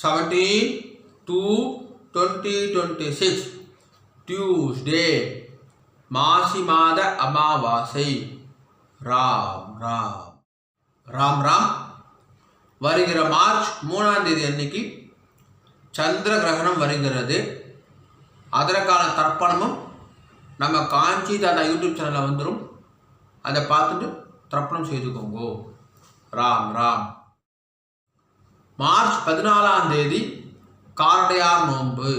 17/2/2026 Tuesday மாசி மாத அமாவாசை. ராம் ராம் ராம் ராம். வருகிற மார்ச் 3ஆம் தேதி அன்னைக்கு சந்திர கிரகணம் வருகிறது. அதற்கான தர்ப்பணமும் நம்ம காஞ்சி தாத்தா யூடியூப் சேனலில் வந்துடும். அதை பார்த்துட்டு தர்ப்பணம் செய்துக்கோங்க. ராம் ராம். மார்ச் 14ஆம் தேதி காரடையார் நோன்பு.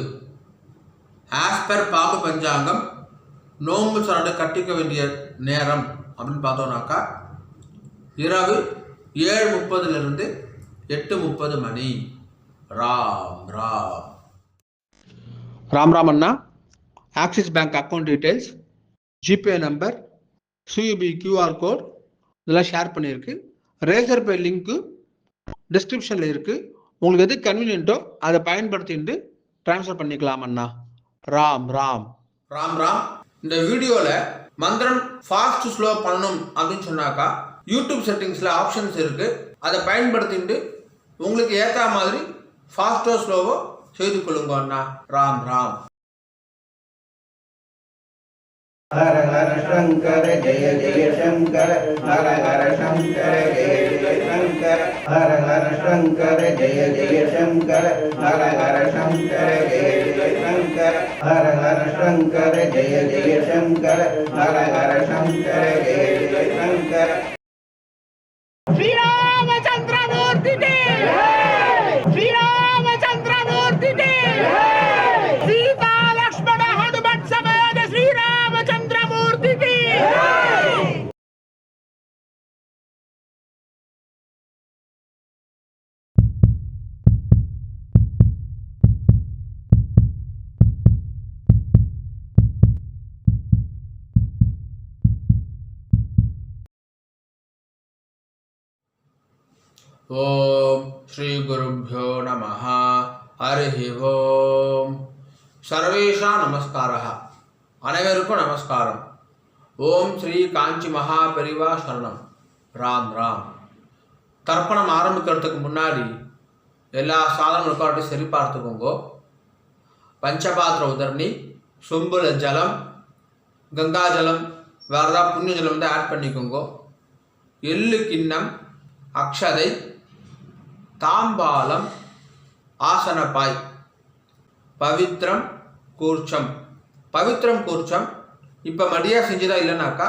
ஆஸ்பர் பாபு பஞ்சாங்கம் நோன்பு சரடு கட்டிக்க வேண்டிய நேரம் அப்படின்னு பார்த்தோம்னாக்கா இரவு 7:30 8:30 மணி. ராம் ராம். ராம் ராம் அண்ணா. Axis bank account details, GPay number, CUB QR code இதெல்லாம் ஷேர் பண்ணியிருக்கு. ரேசர் பே லிங்க்கு டிஸ்கிரிப்ஷனில் இருக்குது. உங்களுக்கு எது கன்வீனியன்ட்டோ அதை பயன்படுத்திட்டு ட்ரான்ஸ்ஃபர் பண்ணிக்கலாம் அண்ணா. ராம் ராம். ராம் ராம். இந்த வீடியோவில் மந்திரம் ஃபாஸ்ட் ஸ்லோ பண்ணணும் அப்படின்னு சொன்னாக்கா யூடியூப் செட்டிங்ஸில் ஆப்ஷன்ஸ் இருக்குது. அதை பயன்படுத்திட்டு உங்களுக்கு ஏற்ற மாதிரி ஃபாஸ்ட்டோ ஸ்லோவோ செய்து கொள்ளுங்க அண்ணா. ராம் ராம். हर हर शंकर जय जय शंकर, हर हर शंकर जय जय शंकर, हर हर शंकर जय जय शंकर, हर हर शंकर जय जय शंकर, हर हर शंकर जय जय शंकर, हर हर शंकर जय जय शंकर. श्री रामचंद्र मूर्ति के श्री रामचंद्र मूर्ति के सीता लक्ष्मण हनुमत समेत श्री रामचंद्र मूर्ति की. ஓம் ஸ்ரீ குருभ्यो நமः. ஹரி ஓம். சர்வேஷா நமஸ்காரः. அனைவருக்கும் நமஸ்காரம். ஓம் ஸ்ரீ காஞ்சி மகா பெரிவா சரணம். ராம் ராம். தர்ப்பணம் ஆரம்பிக்கிறதுக்கு முன்னாடி எல்லா சாதனங்களுக்கும் சரி பார்த்துக்கோங்க. பஞ்சபாத்திர உதரணி, சொம்புல ஜலம், கங்கா ஜலம், வேறு ஏதாவது புண்ணிய ஜலம் வந்து ஆட் பண்ணிக்கோங்க. எள்ளு கிண்ணம், அக்ஷதை, தாம்பாலம், ஆசனப்பாய், பவித்ரம் கூர்ச்சம். பவித்ரம் கூர்ச்சம் இப்போ மடியாக செஞ்சுதான் இல்லைனாக்கா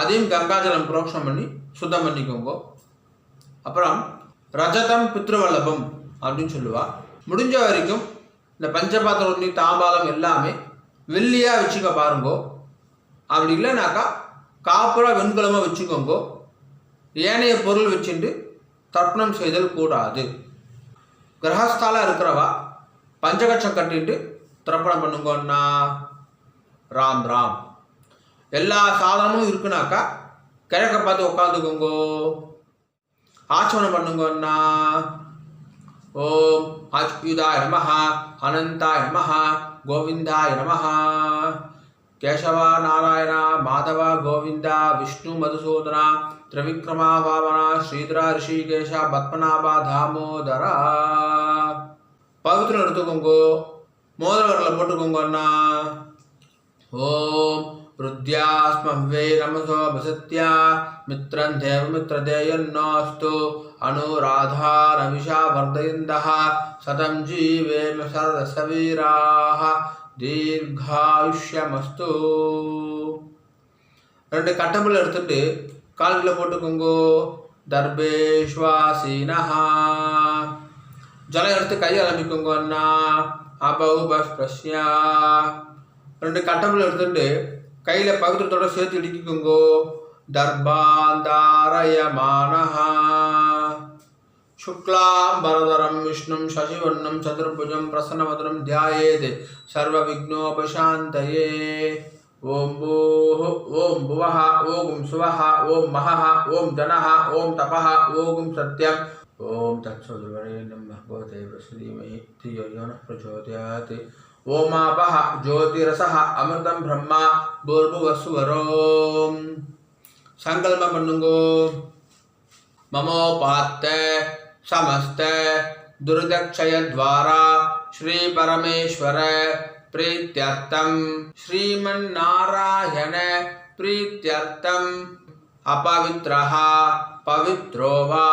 அதையும் கங்காஜலம் புரோக்ஷம் பண்ணி சுத்தம் பண்ணிக்கோங்க. அப்புறம் ரஜதம் பித்ருவல்லபம் அப்படின்னு சொல்லுவா. முடிஞ்ச வரைக்கும் இந்த பஞ்சபாத்திரம் உண்ணி தாம்பாலம் எல்லாமே வெள்ளியாக வச்சுக்க பாருங்கோ. அப்படி இல்லைனாக்கா காப்புரா வெண்கலமாக வச்சுக்கோங்க. ஏனைய பொருள் வச்சுட்டு தர்ப்பணம் செய்தல் கூடாது. கிரகஸ்தால இருக்கிறவா பஞ்சகட்சம் கட்டிட்டு தர்ப்பணம் பண்ணுங்கன்னா. ராம் ராம். எல்லா சாதனமும் இருக்குனாக்கா கிழக்க பார்த்து உட்காந்துக்கோங்கோ. ஆச்சமனம் பண்ணுங்கன்னா. ஓம் அச்சுதாய நமஹ, அனந்தாய நமஹ, கோவிந்தாய நமஹ. கேசவா நாராயண மாதவ கோவிந்த விஷ்ணு மதுசூதன திரிவிக்ரமா பாவனா ஸ்ரீதரா ரிஷிகேஷ பத்மநாபா தாமோதரா. பவித்திரம் எடுத்துக்கோங்கோ. மோதிரவரில் போட்டுக்கோங்கண்ணா. ஓம் ருத்யாஸ்மவ்வே நமசோ வசத்யா மித்ரம் தேவ மித்ரதேயன்னோஸ்து அனுராதா நவிஷா வர்தயந்தः சதம் ஜீவேம சரதசவீராः தீர்காயுஷ்யமஸ்து. 2 கட்டம்பல் எடுத்துட்டு கால்களை போட்டுக்கோங்கோ. தர்பேஷ்வாசீனஹா. ஜலம் எடுத்து கையை ஆரம்பிக்கோங்க அண்ணா. அபௌபஸ்பிரஸ்யா. 2 கட்டம்பல் எடுத்துட்டு கையில் பவித்திரத்தோட சேர்த்து இடிக்கிக்கோங்கோ. தர்பாந்தாரயமானஹா. शुक्लांबरधरं विष्णुं शशिवर्णं चतुर्भुजं प्रसन्नवदनं ध्यायेत् सर्वविघ्नोपशान्तये. ओम भूः ओम भुवः ओम सुवः ओम महः ओम जनः ओम तपः ओम सत्यं. ओम तत्सवितुर्वरेण्यं भर्गो देवस्य धीमहि धियो यो नः प्रचोदयात्. ओम आपः ज्योतिरसः अमृतं ब्रह्मा भूर्भुवस्सुवरोम. संकल्पं பண்ணுங்கோ. ममोपात्त समस्त दुर्दक्षयद्वारा श्री परमेश्वर प्रीत्यर्थम श्रीमन्नारायण प्रीत्यर्थम अपवित्रः पवित्रो वा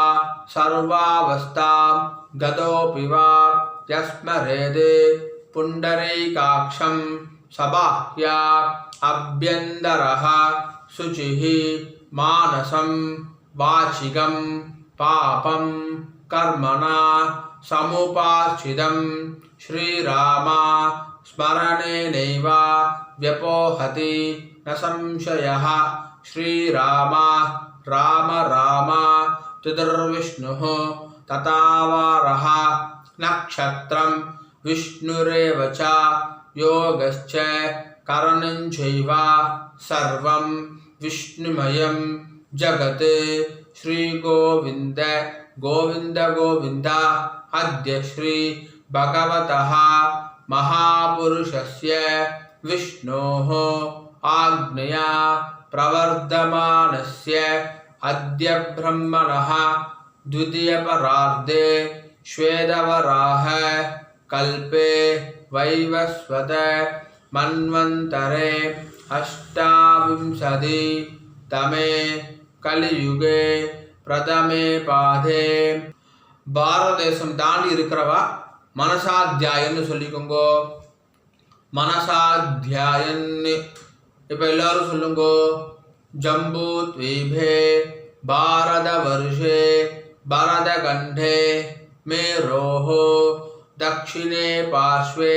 सर्वावस्थां गतोऽपि वा यस्मरेदे पुण्डरीकाक्षं सबाह्या अभ्यन्तरः शुचिः मानसं वाचिकं पापं कर्मणा समुपाश्चितं श्रीरामा स्मरणेनैव व्यपोहति न संशयः श्रीरामा राम राम चतुर्विष्णुः तथावारः नक्षत्रं विष्णुरेव च योगश्च करणं चैव सर्वं विष्णुमयं जगत् श्रीगोविन्द गोविन्द गोविन्द अद्य श्री भगवतः महापुरुषस्य विष्णोः आज्ञया प्रवर्धमानस्य अद्य ब्रह्मणः द्वितीयपरार्धे श्वेतवराह कल्पे वैवस्वत मन्वन्तरे अष्टाविंशति तमे कलियुगे प्रथमे पादे பாரத தேசம் தாண்டி இருக்கிறவா மனசாத்தியாயன்னு சொல்லிக்கோங்கோ. மனசாத்தியாயன்னு இப்போ எல்லாரும் சொல்லுங்கோ. ஜம்பூ த்வீபே பாரத வருஷே பரத கண்டே மேரோஹோ दक्षिणे पार्श्वे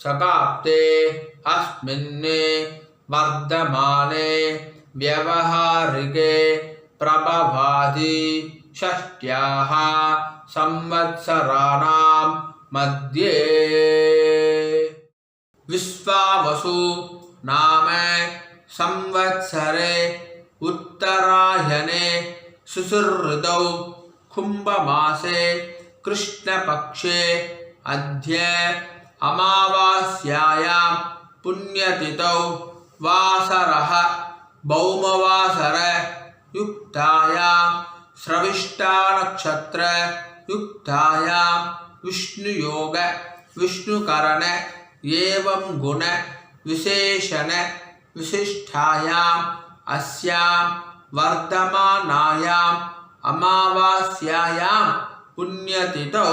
सकाप्ते अस्मिन्ने वर्धमाने व्यवहारिके प्रभवादि षष्ट्याः संवत्सराणां मध्ये विश्वावसु नाम संवत्सरे उत्तरायणे सुसुहृदौ कुंभमासे कृष्णपक्षे अद्य अमावास्यायां पुण्यतिथौ वासरः भौमवासर युक्तायां श्रविष्टा नक्षत्र युक्तायां विष्णुयोग विष्णुकरण एवं गुण विशेषण विशिष्टायां अस्यां वर्धमानायां अमावास्यायां पुण्यतिथौ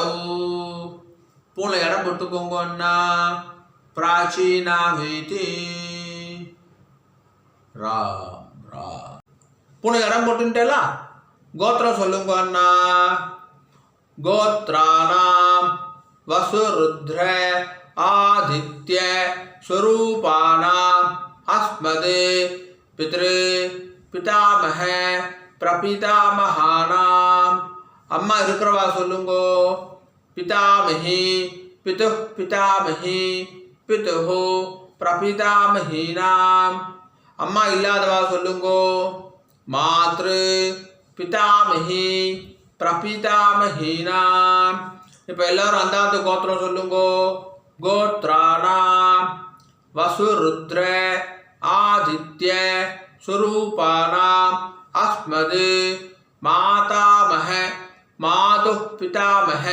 पूर्ण इடம் போட்டுக்கோங்க அண்ணா. பிராச்சீனா வீதி ராம் ராம் பூर्ण இடம் போட்டுட்டேல. கோத்திரம் சொல்லுங்க அண்ணா. கோத்ராணாம் வசுருத்ர ஆதித்ய ஸ்வரூபானாம் அஸ்மதே பித்ரு பிதாமஹ பிரபிதாமஹானாம். அம்மா இருக்கிறவா சொல்லுங்கோ. பிதாமஹி பிது பிதாமஹி பிதுஹு பிரபிதாமஹீனாம். அம்மா இல்லாதவா சொல்லுங்கோ. மாத்ரு பிதாமஹி பிரபிதாமஹீனாம். இப்போ எல்லாரும் அந்தாத்து கோத்திரம் சொல்லுங்கோ. கோத்ராணாம் வசுருத்ர ஆதித்ய ஸ்வரூபானாம் அஸ்மது मातामह मातुः पितामह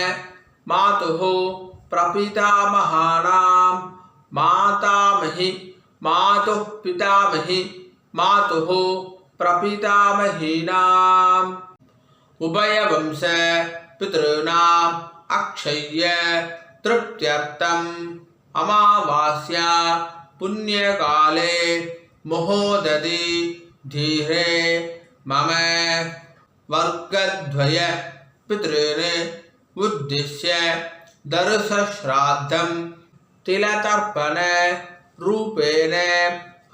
मातुः प्रपितामहानां मातामही मातुः पितामही मातुः प्रपितामहीनाम् उभयवंश पितॄणाम् अक्षय्य तृप्त्यर्थम् अमावास्या पुण्यकाले महोदधि धीरे मम वर्गद्वय पितॄन् उद्दिश्य दर्शश्राद्धं तिलतर्पण रूपेण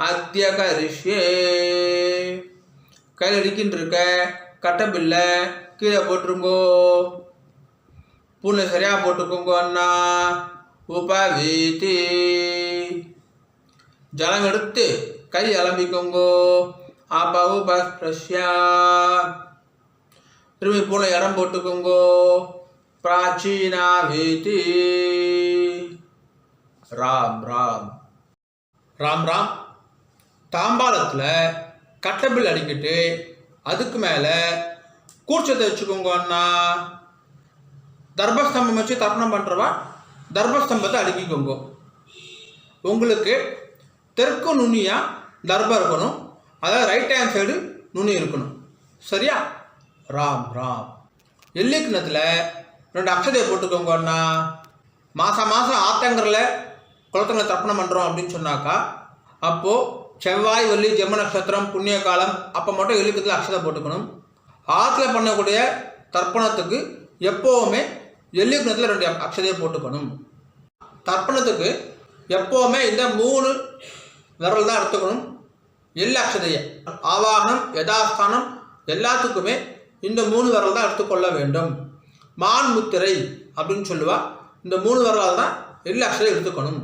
अद्य करिष्ये. கையில் அடிக்கின்றிருக்க கட்டபில்லை கீழே போட்டுருங்கோ. பூனை சரியாக போட்டுக்கோங்க அண்ணா. உபவீதி ஜலம் எடுத்து கை அலம்பிக்கோங்கோ. அபவுபஸ்பிரஷ்யா திரும்பி பூனை இடம் போட்டுக்கோங்கோ. பிராச்சீனா வீதி ராம் ராம் ராம் ராம். தாம்பாளத்தில் கட்டபில் அடிக்கிட்டு அதுக்கு மேலே கூர்ச்சத்தை வச்சுக்கோங்க அண்ணா. தர்பஸ்தம்பம் வச்சு தர்ப்பணம் பண்ணுறவா தர்பஸ்தம்பத்தை அடுக்கிக்கோங்க. உங்களுக்கு தெற்கு நுனியாக தர்பம் இருக்கணும், அதாவது ரைட் ஹேண்ட் சைடு நுனி இருக்கணும். சரியா? ராம் ராம். எள்ளி கிண்ணத்தில் 2 அக்ஷதையை போட்டுக்கோங்கன்னா, மாதம் ஆத்தங்கரில் குளத்தங்களை தர்ப்பணம் பண்ணுறோம் அப்படின்னு சொன்னாக்கா, அப்போது செவ்வாய் வெள்ளி ஜென்ம நட்சத்திரம் புண்ணிய காலம் அப்போ மட்டும் எள்ளி கிண்ணத்தில் அக்ஷதை போட்டுக்கணும். ஆற்றுல பண்ணக்கூடிய தர்ப்பணத்துக்கு எப்போவுமே எள்ளி கிண்ணத்தில் 2 அக்ஷதையை போட்டுக்கணும். தர்ப்பணத்துக்கு எப்போவுமே இந்த 3 விரல் தான் எடுத்துக்கணும். எள்ளு அக்ஷதையை ஆவாகனம் யதாஸ்தானம் எல்லாத்துக்குமே இந்த 3 விரல் தான் எடுத்துக்கொள்ள வேண்டும். மான் முத்திரை அப்படின்னு சொல்லுவா. இந்த 3 விரலால் தான் எள்ளு அக்ஷதை எடுத்துக்கணும்.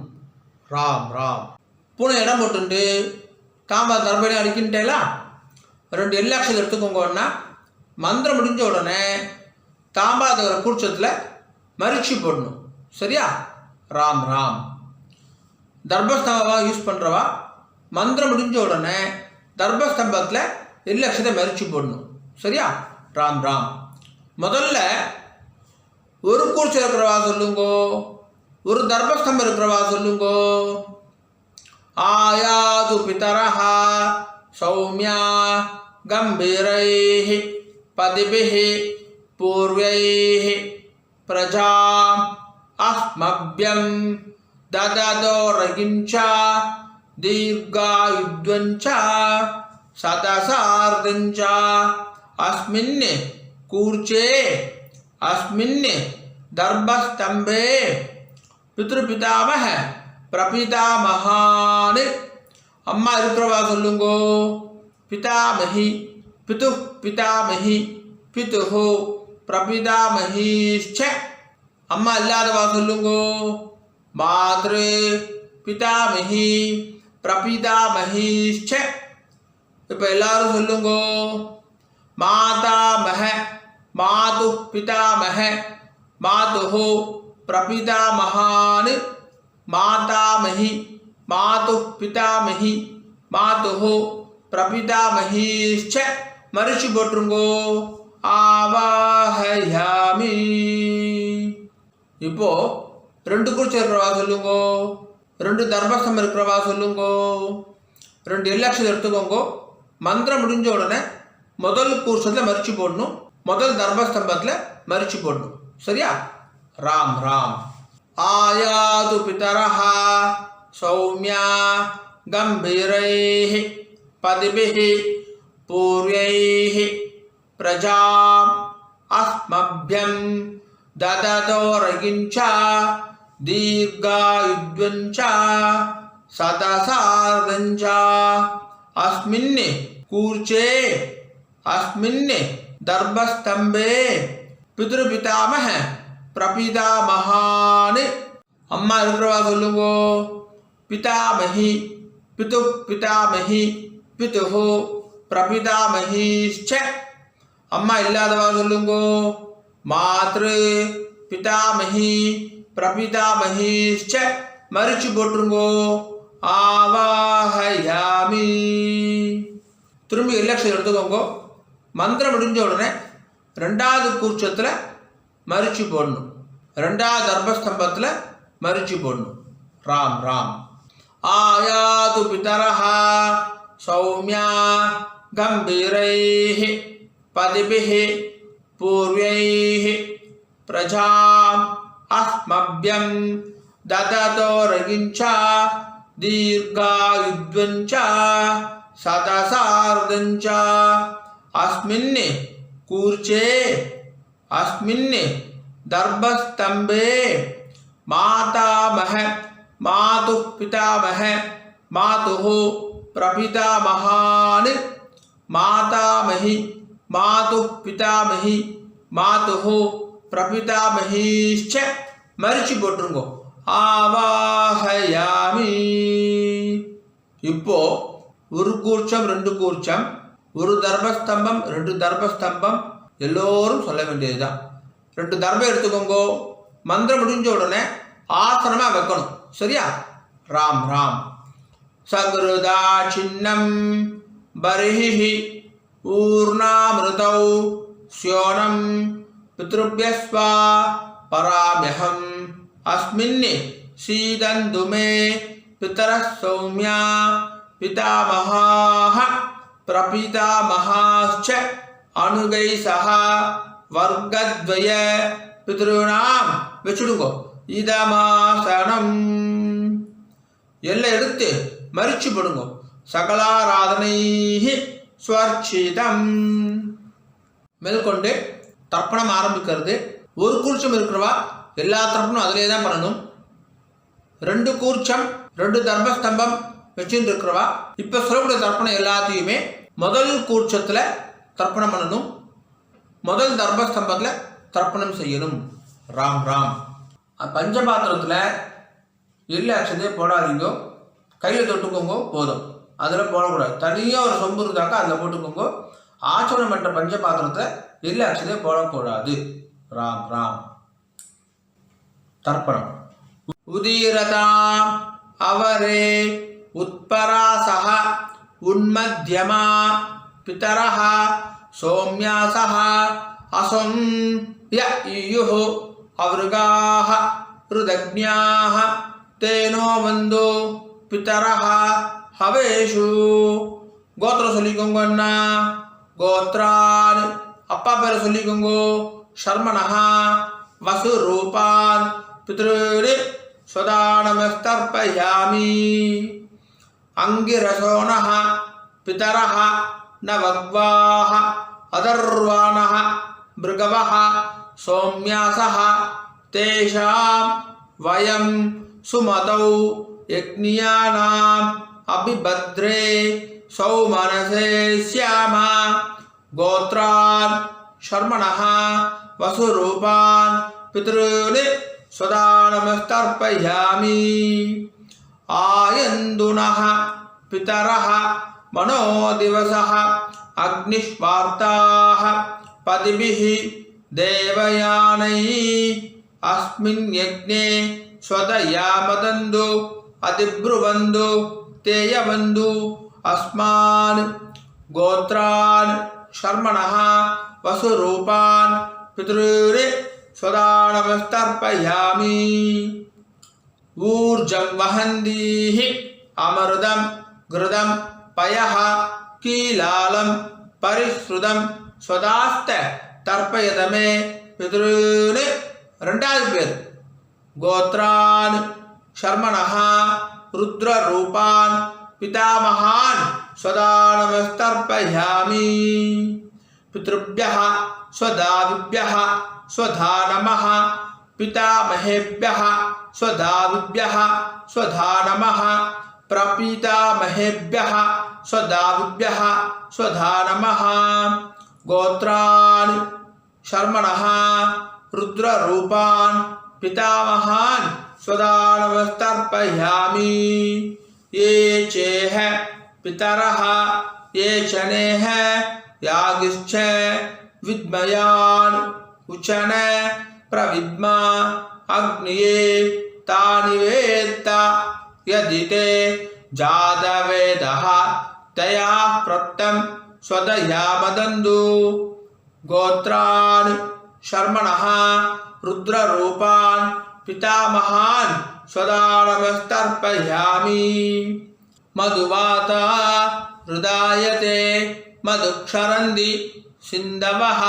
ராம் ராம். பூனை இடம் போட்டுட்டு தாம்பா தர்பணி அடிக்கின்றேலா 2 எள்ளு அக்ஷதை எடுத்துக்கோங்கன்னா, மந்திரம் முடிஞ்ச உடனே தாம்பாதகர கூச்சத்தில் மரிச்சி போடணும். சரியா? ராம் ராம். தர்பஸ்தம்பமாக யூஸ் பண்ணுறவா மந்திரம் முடிஞ்ச உடனே தர்பஸ்தம்பத்தில் எள்ளு அக்ஷதை மரிச்சி போடணும். சரியா? ராம் ராம். முதல்ல ஒரு கூர்ச்சி இருக்கிறவா சொல்லுங்கோ, ஒரு தர்பஸ்தம்பம் இருக்கிறவா சொல்லுங்கோ. ஆயாது பிதரஹா சௌமியா கம்பீரைஹி பதிபிஹி பூர்வைஹி பிரஜாம் அஸ்மப்யம் தததோரகிஞ்சா தீர்காயுத்வஞ்சா சதசார்தஞ்சா அஸ்மின் கூர்ச்சே அஸ்மின் தர்பஸ்தம்பே பித்ருபிதாமஹ பிரபிதாமஹான். அம்மா இருக்கிறவா சொல்லுங்கோ. பிதாமஹி பிது பிதாமஹி பிதுஹு பிரபிதாமஹீஷ்ச. அம்மா இல்லாதவா சொல்லுங்கோ. மாத்ரு பிதாமஹி பிரபிதாமஹீஷ்ச. இப்போ எல்லாரும் சொல்லுங்கோ. மாதாமஹ மாது பிதாமஹ மாதுஹு பிரபிதாமஹான். மாதாமஹி மாது பிதாமஹி மாதுஹு பிரபிதாமஹீஷ்ச. மரிச்சு போட்டுருங்கோ. ஆவாஹயாமி. இப்போ 2 கூர்ச்சி இருக்கிறவா சொல்லுங்கோ, 2 தர்பஸ்தம்பம் இருக்கிறவா சொல்லுங்கோ, 2 எள்ளு அக்ஷதை எடுத்துக்கோங்கோ. மந்திரம் முடிஞ்ச உடனே முதல் கூர்ச்சத்தில் மரிச்சு போடணும், முதல் தர்பஸ்தம்பத்தில் மரிச்சு போடணும். சரியா? ராம் ராம். ஆயாது பிதரஹா சௌமியா கம்பீரைஹி பதிபிஹி பூர்வைஹி பிரஜாம் அஸ்மப்யம் தததோரகிஞ்சா தீர்காயுத்வஞ்சா சதசார்தஞ்சா அஸ்மின் கூர்ச்சே அஸ்மின் தர்பஸ்தம்பே பித்ருபிதாமஹ பிரபிதாமஹான். அம்மா இருக்கிறவா சொல்லுங்கோ. பிதாமஹி பிது பிதாமஹி பிதுஹு பிரபிதாமஹீஷ்ச. அம்மா இல்லாதவா சொல்லுங்கோ. மாத்ரு பிதாமஹி பிரபிதாமஹீஷ்ச. மரிச்சு போட்டுருங்கோ. ஆவாஹயாமி. திரும்பி எள்ளு அக்ஷதை எடுத்துக்கோங்க. மந்திரம் முடிஞ்ச உடனே 2வது கூர்ச்சத்தில் மரிச்சு போடணும், 2வது தர்பஸ்தம்பத்தில் மரிச்சு போடணும். ராம் ராம். ஆயாது பிதரஹா சௌமியா கம்பீரைஹி பதிபிஹி பூர்வைஹி பிரஜாம் அஸ்மப்யம் தததோரகிஞ்சா தீர்காயுத்வஞ்சா சதசார்தஞ்சா அஸ்மின் கூர்ச்சே அஸ்மின் தர்பஸ்தம்பே மாதாமஹ மாது பிதாமஹ மாதுஹு பிரபிதாமஹான். மாதாமஹி மாது பிதாமஹி மாதுஹு பிரபிதாமஹீஷ்ச. மரிச்சு போட்டுருங்கோ. ஆவாஹயாமி. இப்போ ஒரு கூர்ச்சம் 2 கூர்ச்சம், ஒரு தர்பஸ்தம்பம் 2 தர்பஸ்தம்பம் எல்லோரும் சொல்ல வேண்டியதுதான். 2 தர்பம் எடுத்துக்கோங்கோ. மந்திரம் முடிஞ்ச உடனே ஆசனமா வைக்கணும். சரியா? ராம் ராம். சக்ருதா சின்னம் பரிஹி ஊர்ணாமிருதௌ ஸ்யோனம் பித்ருப்யஸ்வா பராம்யஹம் அஸ்மின்னி சீதந்து மே பிதரः சௌம்யா பிதாமகாः பிரபிதாமகாश्च அனுகை சஹ வர்க்கத்வய பித்ருணாம் வச்சுடுங்கோ இதமாசனம் எல்லாம் எடுத்து மறிச்சு படுங்கோ சகலாராதனை ஸ்வர்ச்சிதம். மேற்கொண்டு தர்ப்பணம் ஆரம்பிக்கிறது. ஒரு கூர்ச்சம் இருக்கிறவா எல்லா தர்ப்பணம் அதிலே தான் பண்ணணும். 2 கூர்ச்சம் 2 தர்மஸ்தம்பம் வச்சுட்டு இருக்கிறவா இப்போ சொல்லக்கூடிய தர்ப்பணம் எல்லாத்தையுமே முதல் கூர்ச்சத்தில் தர்ப்பணம் பண்ணணும், முதல் தர்மஸ்தம்பத்தில் தர்ப்பணம் செய்யணும். ராம் ராம். பஞ்சபாத்திரத்தில் எள்ளு அக்ஷதையை போடாதீங்க, கையில் தொட்டுக்கோங்க போதும், அதில் போடக்கூடாது. தனியாக ஒரு சொம்பு இருந்தாக்கா அதில் போட்டுக்கோங்க. ஆச்சரணம் பண்ணுற பஞ்சபாத்திரத்தை எள்ளு அக்ஷதையை போடக்கூடாது. ராம் ராம். தர்ப்பணம். உதீரதாம் அவரே உத்பராசஹ உன்மத்யமா பிதரஹ சௌம்யாசஹ அசம் ய இயுஹு அவருகாஹ ருதக்ஞாஹ தேனோ வந்தோ பிதரஹ ஹவேஷு. கோத்திரம் சொல்லிக்கோங்க அண்ணா. கோத்ரான் அப்பா பேரை சொல்லிக்கோங்க. ஷர்மணஹா வசு ரூபான் பித்ருரி ஸ்வதானமஸ்தர்ப்பயாமி. அங்கிரசோணஹ பிதரஹ நவக்வாஹ அதர்வாணஹ மிருகவஹ சௌம்யாசஹ தேஷாம் வயம் சுமதௌ யக்ஞானாம் அபிபத்ரே சௌமனசே ஸ்யாமா. கோத்ரான் ஷர்மணஹ வசுரூபான் பித்ருனி ஸ்வதானமஸ்தர்ப்பயாமி. ஆயந்துனஹ பிதரஹ மனோதிவசஹ அக்னிஷ்வார்த்தாஹ பதிபிஹி தேவயானை அஸ்மின் யக்ஞே ஸ்வதயாமதந்து அதிப்ருவந்து தேயவந்து அஸ்மான். கோத்ரான் ஷர்மணஹ வசுரூபான் பித்ருரி ஸ்வதானமஸ்தர்ப்பயாமி. ஊர்ஜம் வஹந்தீஹி அமருதம் கிருதம் பயஹ கீலாலம் பரிஸ்ருதம் ஸ்வதாஸ்த தர்ப்பயதமே பித்ருனி. 2வது பேர். கோத்ரான் ஷர்மணஹ ருத்ரரூபான் பிதாமகான் ஸ்வதானமஸ்தர்ப்பயாமி. பித்ருभ्यः ஸ்வதாவிभ्यः ஸ்வதானமः பிதாமஹேभ्यः ஸ்வதாவிभ्यः ஸ்வதானமः பிரபீதாமஹேभ्यः ஸ்வதாவிभ्यः ஸ்வதானமः. கோத்ரான் ஷர்மணஹ ருத்ரரூபான் பிதாமகான் ஸ்வதானமஸ்தர்ப்பயாமி. ये चेह पितरः ये चनेह यागिश्च विद्मयान् उचन प्रविद्मा अग्निये तानि वेत्त यदि ते जातवेदः तया प्रत्तं स्वदयामदन्तु. गोत्रान् शर्मणः रुद्ररूपान् पितामहान् स्वदानमस्तर्पयामि. मधुवाता हृदायते मधुक्षरन्ति सिन्धवः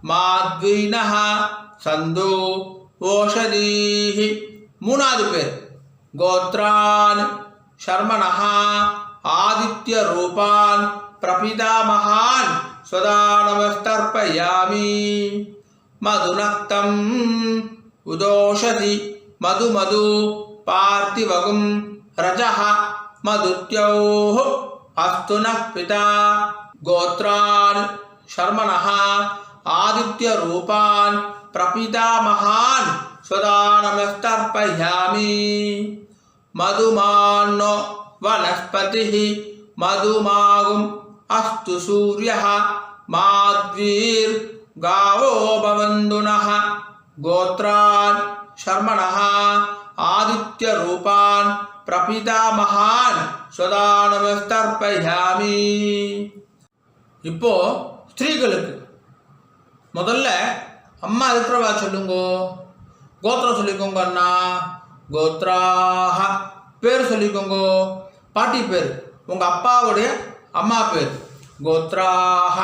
माध्वीनः सन्दो ओषधीः. 3வது பேர். गोत्रान् शर्मणः आदित्य रूपान् प्रपितामहान् स्वदानमस्तर्पयामि. मधुनक्तम् उदोषधि मधु मधु पार्थिवगुं रजः मधुत्योः अस्तु नः पिता. गोत्रान् शर्मणः आदित्य रूपान् प्रपितामहान् स्वदानमस्तर्पयामि. मधुमान्नो वनस्पतिः मधुमागुम् अस्तु सूर्यः माध्वीर्गावो भवन्तु नः. गोत्रान् शर्मणः आदित्य रूपान् प्रपितामहान् स्वदानमस्तर्पयामि. இப்போ ஸ்திரீகளுக்கு முதல்ல அம்மா இருக்கிறவா சொல்லுங்கோ. கோத்திரம் சொல்லிக்கோங்க அண்ணா. கோத்ராஹ பேர் சொல்லிக்கோங்க. பாட்டி பேர், உங்கள் அப்பாவுடைய அம்மா பேர். கோத்ராஹ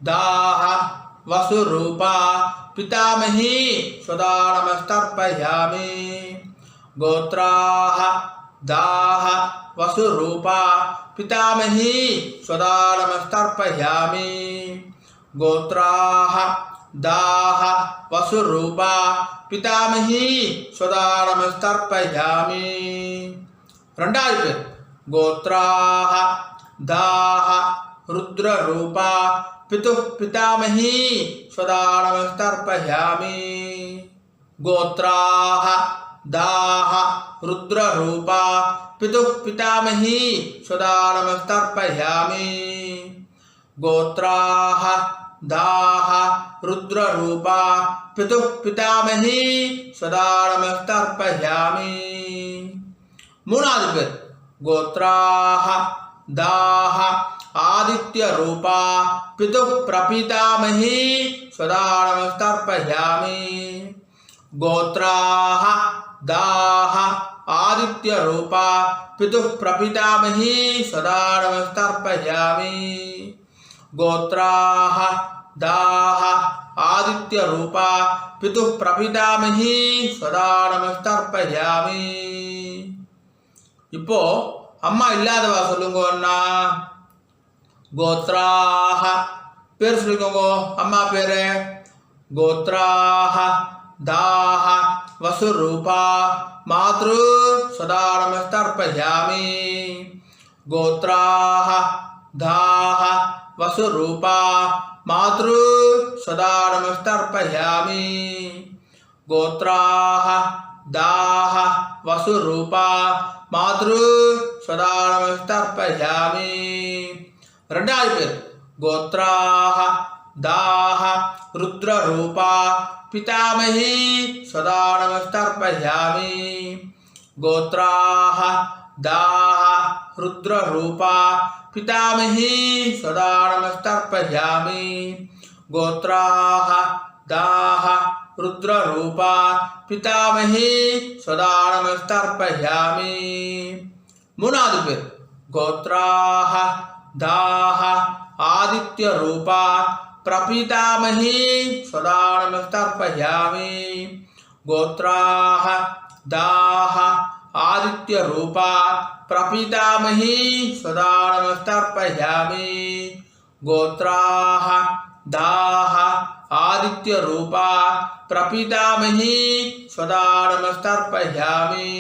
தாஹ வசுரூபா பிதாமஹி சதா நமஸ்தர்ப்பயாமி. கோத்ராஹ தாஹ வசுரூபா பிதாமஹி சதா நமஸ்தர்ப்பயாமி. கோத்ராஹ தாஹ வசுரூபா பிதாமஹி சதா நமஸ்தர்ப்பயாமி. ரெண்டாவது பேர் கோத்ராஹ தாஹ ருத்ரரூபா பிதாமஹி சதா நமஸ்தர்ப்பயாமி. கோத்ராஹ தாஹ ருத்ரரூபா பிதாமஹி சதா நமஸ்தர்ப்பயாமி. கோத்ராஹ தாஹ ருத்ரரூபா பிதாமஹி சதா நமஸ்தர்ப்பயாமி. மூணாவது பேர் கோத்ராஹ தாஹ ஆதித்ய ரூபா பிரபிதாமஹி சதா நமஸ்தர்ப்பயாமி. கோத்ராஹ தாஹ ஆதித்ய ரூபா பிரபிதாமஹி சதா நமஸ்தர்ப்பயாமி. கோத்ராஹ தாஹ ஆதித்ய ரூபா பிரபிதாமஹி சதா நமஸ்தர்ப்பயாமி. இப்போ அம்மா இல்லாதவா சொல்லுங்க அண்ணா. கோத்ராஹ பேர் சொல்லிக்கோங்க, அம்மா பேரு. கோத்ராஹ தாஹ வசுரூபா மாத்ரு சதா நமஸ்தர்ப்பயாமி. கோத்ராஹ தாஹ வசுரூபா மாத்ரு சதா நமஸ்தர்ப்பயாமி. கோத்ராஹ தாஹ வசுரூபா மாத்ரு சதா நமஸ்தர்ப்பயாமி. ரெண்டாவது பேர் கோத்ராஹ தாஹ ருத்ரரூபா பிதாமஹி சதா நமஸ்தர்ப்பயாமி. கோத்ராஹ தாஹ ருத்ரரூபா பிதாமஹி சதா நமஸ்தர்ப்பயாமி. கோத்ராஹ தாஹ ருத்ரரூபா பிதாமஹி சதா நமஸ்தர்ப்பயாமி. மூணாவது பேர் கோத்ராஹ தாஹ ஆதித்ய ரூபா பிரபிதாமஹி சதா நமஸ்தர்ப்பயாமி. கோத்ராஹ தாஹ ஆதித்ய ரூபா பிரபிதாமஹி சதா நமஸ்தர்ப்பயாமி. கோத்ராஹ தாஹ ஆதித்ய ரூபா பிரபிதாமஹி சதா நமஸ்தர்ப்பயாமி.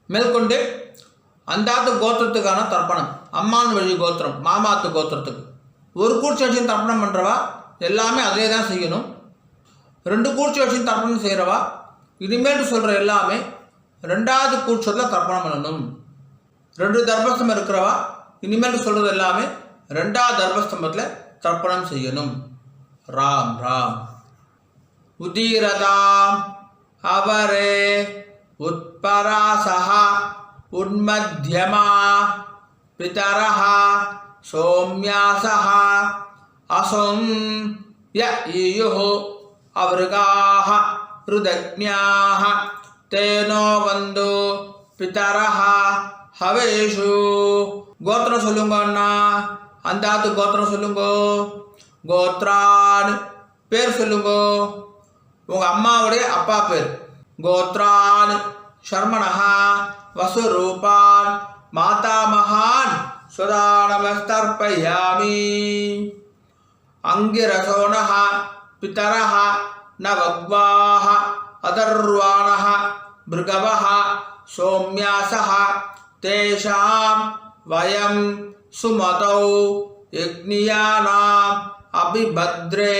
மேற்கொண்டு அந்தாத்து கோத்திரத்துக்கான தர்ப்பணம். அம்மான் வழி கோத்திரம், மாமாத்து கோத்திரத்துக்கு ஒரு கூர்ச்சி வச்சு தர்ப்பணம் பண்ணுறவா எல்லாமே அதே தான் செய்யணும். 2 கூர்ச்சி வச்சு தர்ப்பணம் செய்கிறவா இனிமேல் சொல்கிற எல்லாமே 2வது கூர்ச்சத்தில் தர்ப்பணம் பண்ணணும். 2 தர்பஸ்தம்பம் இருக்கிறவா இனிமேல் சொல்கிறது எல்லாமே 2வது தர்பஸ்தம்பத்தில் தர்ப்பணம் செய்யணும். ராம் ராம். உதீரதாம் அவரே உத்பராசஹ உன்மத்யமா பிதரஹ சோம்யாசஹ அசோம் ய ஈயுஹு அவருகாஹ ருதக்ஞாஹ தேனோ வந்து பிதரஹ ஹவேஷு. கோத்திரம் சொல்லுங்க அண்ணா. அந்தாத்து கோத்திரம் சொல்லுங்க. கோத்ரான் பேர் சொல்லுங்க, உங்கள் அம்மாவுடைய அப்பா பேர். கோத்ரான் ஷர்மணஹ வசுரூபான் மாதாமகான் சதா நமஸ்தர்ப்பயாமி. அங்கிரசோணஹ பிதரஹ நவக்வாஹ அதர்வாணஹ பிருகவஹ சோம்யாசஹ தேஷாம் வயம் சுமதௌ யக்ஞியானாம் அபிபத்ரே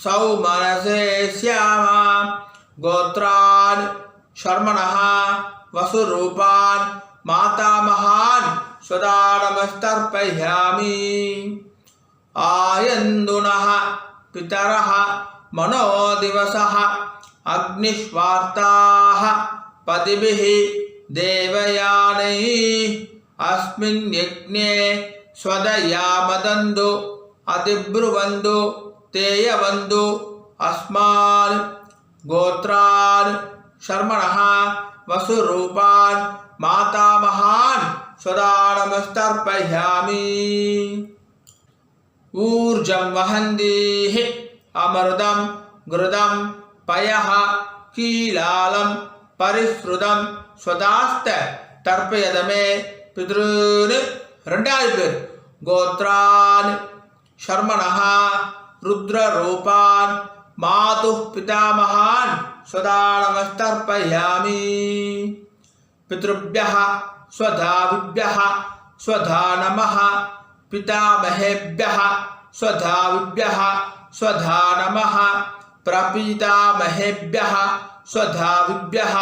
சௌமனசே ஸ்யாமா. கோத்ரான் ஷர்மணஹ வசுரூபான் மாதாமகான் சதா நமஸ்தர்ப்பயாமி. ஆயந்துனஹ பிதரஹ மனோதிவசஹ அக்னிஷ்வார்த்தாஹ பதிபிஹி தேவயானைः அஸ்மின் யக்ஞே ஸ்வதயாமதந்து அதிப்ருவந்து தேயவந்து அஸ்மான் गोत्रान् शर्मणः वसुरूपान् मातामहान् सदा नमस्तर्पयामि। ऊर्जं वहन्तीः अमृतं घृतं पयः कीलालं परिश्रुतं स्वदास्त तर्पयदमे पितॄन्। ரெண்டாவது பேர் கோத்ரான் शर्मणः रुद्ररूपान् मातुः पितामहान् सदा नमस्तर्पयामि। पितृभ्यः स्वधाविभ्यः स्वधा नमः पितामहेभ्यः स्वधाविभ्यः स्वधा नमः प्रपीतामहेभ्यः स्वधाविभ्यः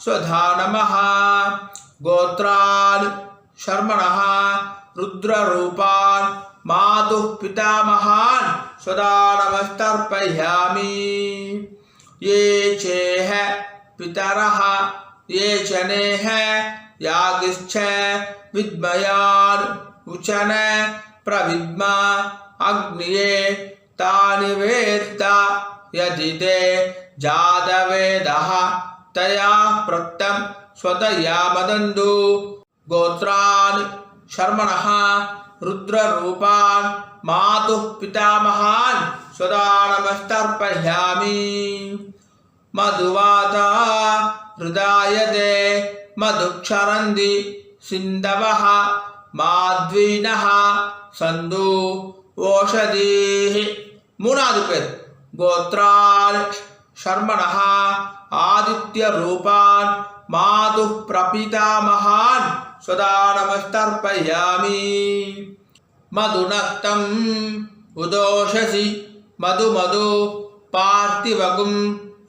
स्वधा नमः। गोत्रान् शर्मणः रुद्ररूपान् मातुः पितामहान् सदा नमस्तर्पयामि। ये चेह पितरः ये चनेह यागिश्च विद्मयान् उचन प्रविद्मा अग्निये तानि वेत्त यदि ते जातवेदः तया प्रत्तं स्वतया मदन्तु। गोत्रान् शर्मणः रुद्ररूपान् मातुः पितामहान् सदा नमस्तर्पयामि। मधुवाता हृदायते मधुक्षरन्ति सिन्धवः माध्वीनः सन्तु ओषधीः। மூணாவது பேர் கோத்ரான் शर्मणः आदित्यरूपान् मातुः प्रपितामहान् सदा नमस्तर्पयामि। मधुनक्तं उदोषसि मधु पार्थिवगुं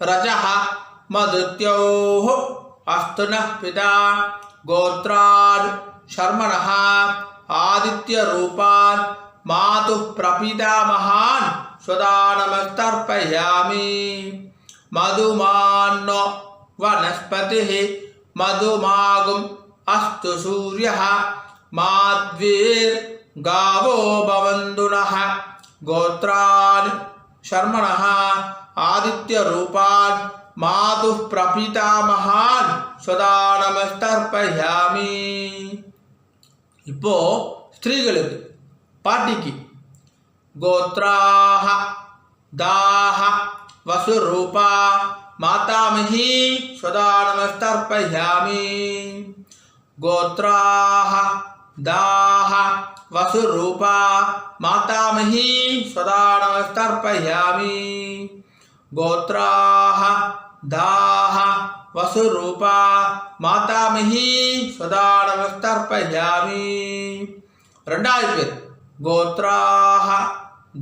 रजः मधुत्योः अस्तु नः पिता। गोत्रान् शर्मणः आदित्यरूपान् मातुः प्रपितामहान् सदा नमस्तर्पयामि। मधुमान्नो वनस्पतिः मधुमागुम् अस्तु सूर्यः माध्वीर्गावो भवन्तु नः। गोत्रान् शर्मणः आदित्यरूपान् मातुः प्रपितामहान् सदा नमस्तर्पयामि। இப்போ ஸ்திரீகளுக்கு பாட்டிக்கு गोत्राः दाः वसुरूपा मातामही सदा नमस्तर्पयामि। गोत्राः दाः वसुरूपा मातामही सदा नमस्तर्पयामि। गोत्राः दाः वसुरूपा मातामही सदा नमस्तर्पयामि। ரெண்டாவது பேர் गोत्राः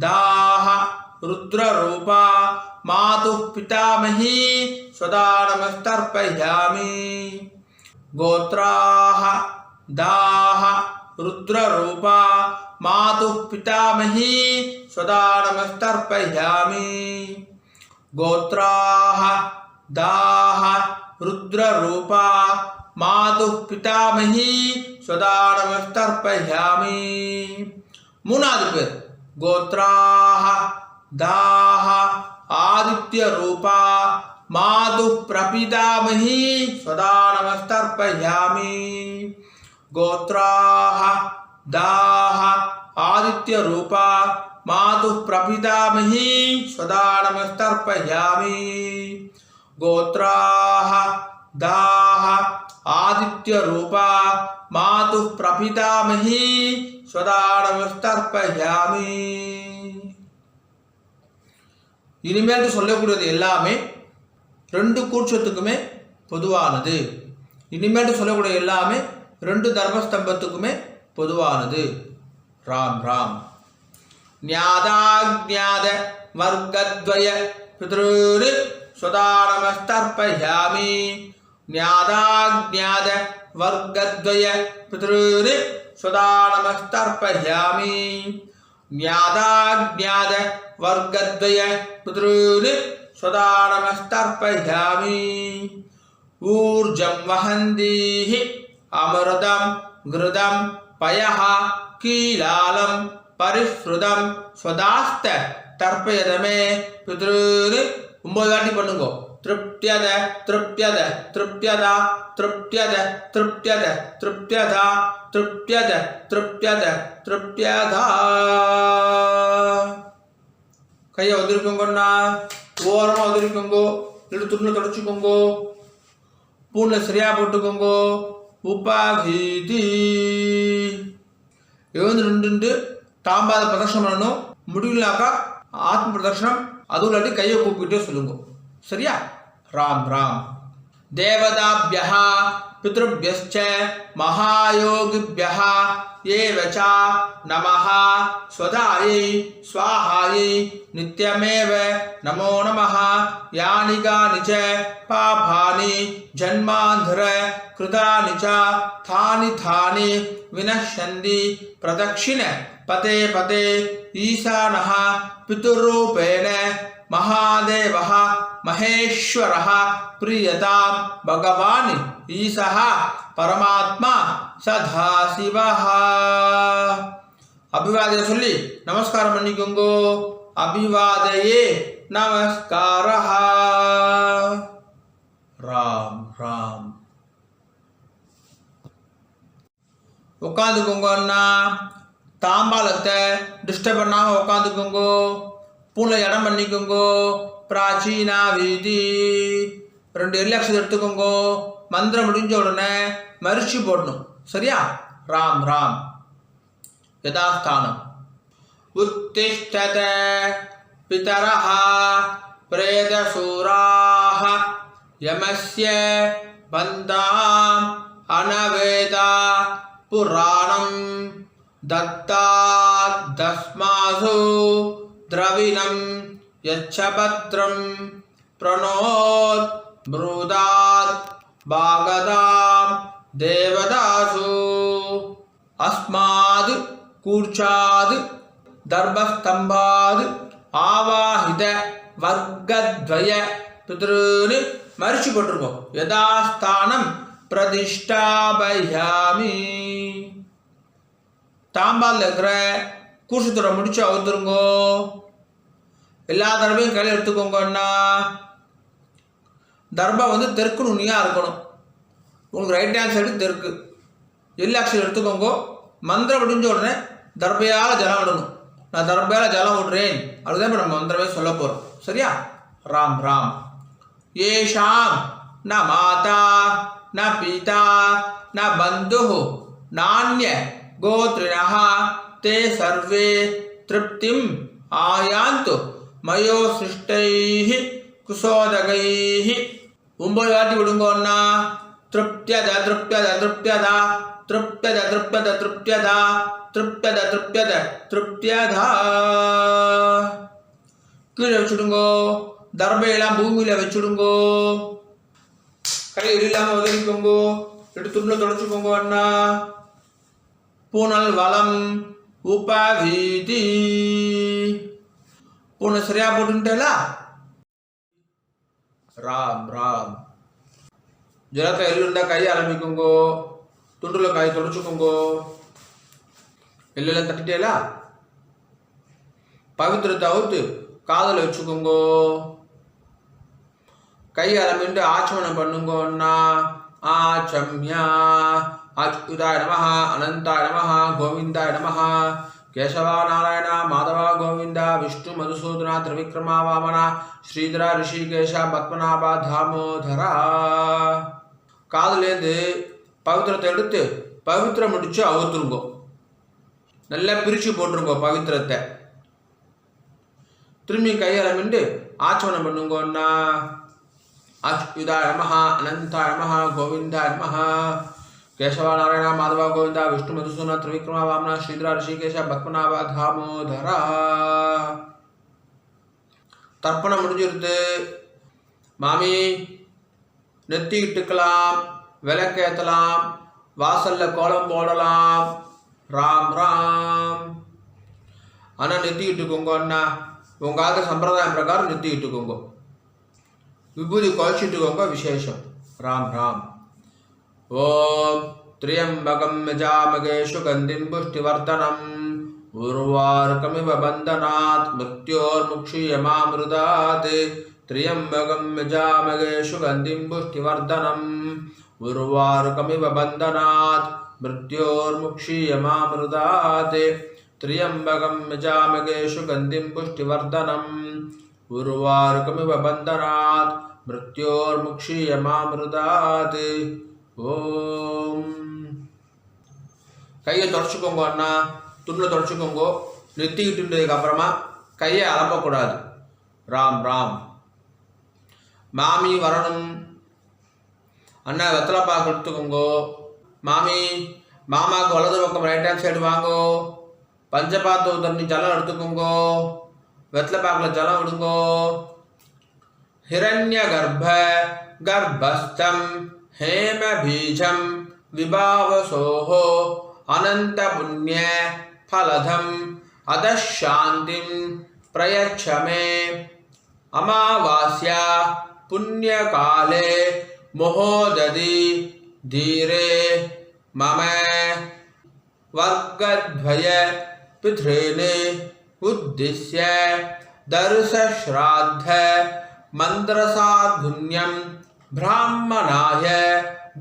दाः रुद्ररूपा मातुः पितामही सदा नमस्तर्पयामि। गोत्राः दाः रुद्ररूपा मातुः पितामही सदा नमस्तर्पयामि। गोत्राः दाः रुद्ररूपा मातुः पितामही सदा नमस्तर्पयामि। மூணாவது பேர் गोत्राः दाः आदित्यरूपा मातुः प्रपितामही सदा नमस्तर्पयामि। गोत्राः दाः आदित्यरूपा मातुः प्रपितामही सदा नमस्तर्पयामि। गोत्राः दाः आदित्यरूपा मातुः प्रपितामही सदा नमस्तर्पयामि। இனிமேல் சொல்லக்கூடியது எல்லாமே ரெண்டு கூட்சத்துக்குமே பொதுவானது. இனிமேல் சொல்லக்கூடிய எல்லாமே ரெண்டு தர்மஸ்தம்பத்துக்குமே பொதுவானது. ராம் ராம். ஞாதாஜ்ஞாத வர்க்கத்வய பித்ருர் சதா நமஸ்தர்ப்பயாமி. ஞாதாஜ்ஞாத வர்க்கத்வய பித்ருர் சதா நமஸ்தர்ப்பயாமி. ஞாதாஜ்ஞாத வர்க்கத்வய பித்ருர் சதா நமஸ்தர்ப்பயாமி. ஊர்ஜம் வஹந்தீஹ அமிர்தம் கிருதம் பயஹ கீலாலம் பரிஸ்ருதம் ஸ்வதாஸ்த தர்ப்பயதமே பித்ருர். 9 வாட்டி பண்ணுங்க. तृप्त्यद तृप्यद तृप्यदा तृप्यद तृप्यद तृप्यदा तृप्यद तृप्यद तृप्यदा கையை உதிரிக்கோங்கண்ணா ஓரமாக உதிரிக்கோங்கோ இல்லை துணியில் தொடச்சிக்கோங்கோ பூனில் சரியாக போட்டுக்கோங்கோ உபாகீதி எழுந்து நின்று தாம்பாத பிரதர்ஷனம் பண்ணணும் முடியலனாக்கா ஆத்ம பிரதர்ஷனம் அதுவும் இல்லாட்டி கையை கூப்பிக்கிட்டே சொல்லுங்க சரியா ராம் ராம் தேவதாபியः பித்ருभ्यश्च महायोगिभ्यः एव च नमः स्वधायै स्वाहायै नित्यमेव नमो नमः यानि कानि च पापानि जन्मान्धर कृतानि च थानि थानि विनश्यन्ति प्रदक्षिण पते पते ईशानः पितुरूपेण महादेवः महेश्वरः प्रियतां भगवान् ईशः परमात्मा सदाशिवः अभिवादय சொல்லி நமஸ்காரம் பண்ணிக்கோங்க अभिवादये नमस्कारः ராம் ராம் உட்காந்துக்கோங்க அண்ணா தாம்பாலத்தை டிஸ்டர்ப் பண்ணாமல் உட்காந்துக்கோங்க பூனில் இடம் பண்ணிக்கோங்கோ பிராச்சீனா வீதி 2 எல்லக்ஷன் எடுத்துக்கோங்கோ மந்திரம் முடிஞ்ச உடனே மரிச்சி போடணும் சரியா ராம் ராம் யதாஸ்தானம் உத்திஷ்டத பிதரஹ பிரேதசூராஹ யமஸ்ய பந்தாம் அனவேதா புராணம் दत्तात् दस्मासु द्रविणं यच्छपत्रं प्रणोत् ब्रूदात् भागदां देवदासु अस्माद् कूर्चाद् दर्भस्तम्भाद् आवाहित वर्गद्वय पितॄन् मरिचि पोट्रुको यदास्थानं प्रतिष्ठापयामि தாம்பால் இருக்கிற கூசுத்துறை முடிச்சு அவுத்துருங்கோ எல்லா தர்பையும் கையில் எடுத்துக்கோங்கன்னா தர்பா தெற்கு நுனியாக இருக்கணும் உங்களுக்கு ரைட் ஹேண்ட் சைடு தெற்கு எல்லாக்ஷன் எடுத்துக்கோங்க மந்திரம் முடிஞ்ச உடனே தர்பையால் ஜலம் விடணும் நான் தர்பையால் ஜலம் விடுறேன் அப்படிதான் இப்போ நம்ம மந்திரமே சொல்ல போகிறோம் சரியா ராம் ராம் ஏஷாம் ந மாதா ந பிதா ந பந்து நானிய गोत्रिणः ते सर्वे तृप्तिम् आयान्तु मयो सृष्टैः कुशोदकैः 9 வாட்டி விடுங்கோன்னா तृप्त्यद तृप्त्यद तृप्त्यद तृप्त्यद तृप्त्यद तृप्त्यद तृप्त्यद तृप्त्यद तृप्त्यद கீழே வச்சுடுங்கோ தர்பையெல்லாம் பூமியில் வச்சுடுங்கோ கை இல்லாமல் உதவிக்கோங்கோ எடுத்து துணியில் தொடச்சிக்கோங்க அண்ணா பூனல் வளம் உபவீதி பூனை சரியா போட்டுட்டேலா ராம் ராம் ஜலத்தை எள்ளுண்டா கை ஆரம்பிக்குங்கோ துண்டுல கை தொடச்சுக்கோங்கோ எள்ளெல்லாம் தட்டிட்டேலா பவித்திரத்தை அவுத்து காதல வச்சுக்கோங்கோ கை ஆரம்பிட்டு ஆச்சமனம் பண்ணுங்கோன்னா ஆச்சம்யா अच्युताय नमः अनंताय नमः गोविंदाय नमः केशवा नारायण माधव गोविंद विष्णु मधुसूदन त्रिविक्रमा वामन श्रीधर ऋषिकेश पद्मनाभ दामोदर காதுலேருந்து பவித்திரத்தை எடுத்து பவித்திரம் முடிச்சு அவுத்துருங்கோ நல்லா பிரித்து போட்டுருங்கோ பவித்திரத்தை திரும்பி கையால் மிண்டு ஆச்சமனம் பண்ணுங்கோன்னா अच्युताय नमः अनंताय नमः गोविंदाय नमः केशवा नारायण माधव गोविंद विष्णु मधुसूदन त्रिविक्रमा वामन श्रीधर ऋषिकेश पद्मनाभ दामोदर தர்ப்பணம் முடிஞ்சிருது மாமி நெத்தி இட்டுக்கலாம் விளக்கேற்றலாம் வாசல்ல கோலம் போடலாம் ராம் ராம் ஆனால் நெத்தி இட்டுக்கோங்க அண்ணா உங்க சம்பிரதாயம் பிரகாரம் நெத்தி இட்டுக்கோங்க விபூதி குழச்சிட்டுக்கோங்க விசேஷம் ராம் ராம் ஓம் त्र्यंबकं यजामहे सुगन्धिं पुष्टिवर्धनम् उर्वारुकमिव बन्धनात् मृत्योर्मुक्षीयमामृतात् त्र्यंबकं यजामहे सुगन्धिं पुष्टिवर्धनम् उर्वारुकमिव बन्धनात् मृत्योर्मुक्षीयमामृतात् त्र्यंबकं यजामहे सुगन्धिं पुष्टिवर्धनम् उर्वारुकमिव बन्धनात् मृत्योर्मुक्षीयमामृतात् ஓம். கையை தொடச்சிக்கோங்க அண்ணா, துணில் தொடச்சிக்கோங்க. நெத்திக்கிட்டுன்றதுக்கு அப்புறமா கையை அலம்பக்கூடாது. ராம் ராம். மாமி வரணும் அண்ணா, வெத்தலைப்பாக்கு எடுத்துக்கோங்க. மாமி, மாமாவுக்கு வலது பக்கம் ரைட் ஹேண்ட் சைடு வாங்கோ. பஞ்சபாத்து தண்ணி ஜலம் எடுத்துக்கோங்க. வெத்தலைப்பாக்கில் ஜலம் விடுங்கோ. हिरण्य गर्भ गर्भस्थम हेम बीजम विभावसोः अनंत पुण्य फलधम अदशांतिम प्रयच्छ मे अमावास्या पुण्य काले महोदधि धीरे मम वर्गद्वय पितॄन् उद्दिश्य दर्श श्राद्ध मंत्रसाधुन्यं ब्राह्मणाय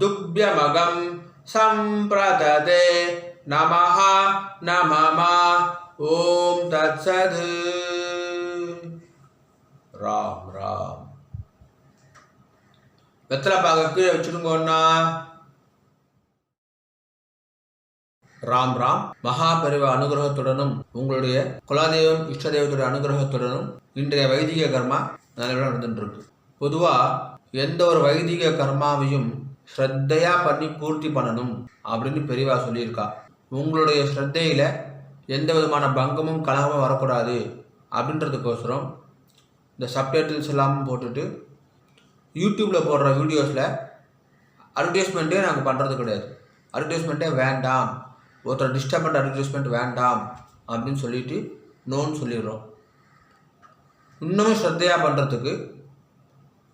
दुभ्यमगं संप्रददे नमः नमः ओम तत्सत्. राम राम. வெத்தலைப்பாக கீழே வச்சுருங்கண்ணா. ராம் ராம். மகாபரிவ அனுகிரகத்துடனும் உங்களுடைய குலதெய்வம் இஷ்ட தெய்வத்துடைய அனுகிரகத்துடனும் இன்றைய வைதிக கர்மா நல்லபடியாக நடந்துட்டுருக்கு. பொதுவாக எந்த ஒரு வைதிக கர்மாவையும் ஸ்ரத்தையாக பண்ணி பூர்த்தி பண்ணணும் அப்படின்னு பெரியவா சொல்லியிருக்கா. உங்களுடைய ஸ்ரத்தையில் எந்த விதமான பங்கமும் கலகமும் வரக்கூடாது அப்படின்றதுக்கோசரம் இந்த சப்டைட்டில்ஸ் எல்லாம் போட்டுட்டு யூடியூப்பில் போடுற வீடியோஸில் அட்வர்டைஸ்மெண்ட்டே நாங்கள் பண்ணுறது கிடையாது. அட்வர்டைஸ்மெண்ட்டே வேண்டாம், ஒருத்தர் டிஸ்டர்பண்ட் அட்வர்டைஸ்மெண்ட் வேண்டாம் அப்படின்னு சொல்லிட்டு நோன்னு சொல்லிடுறோம். இன்னமும் ஸ்ரத்தையாக பண்ணுறதுக்கு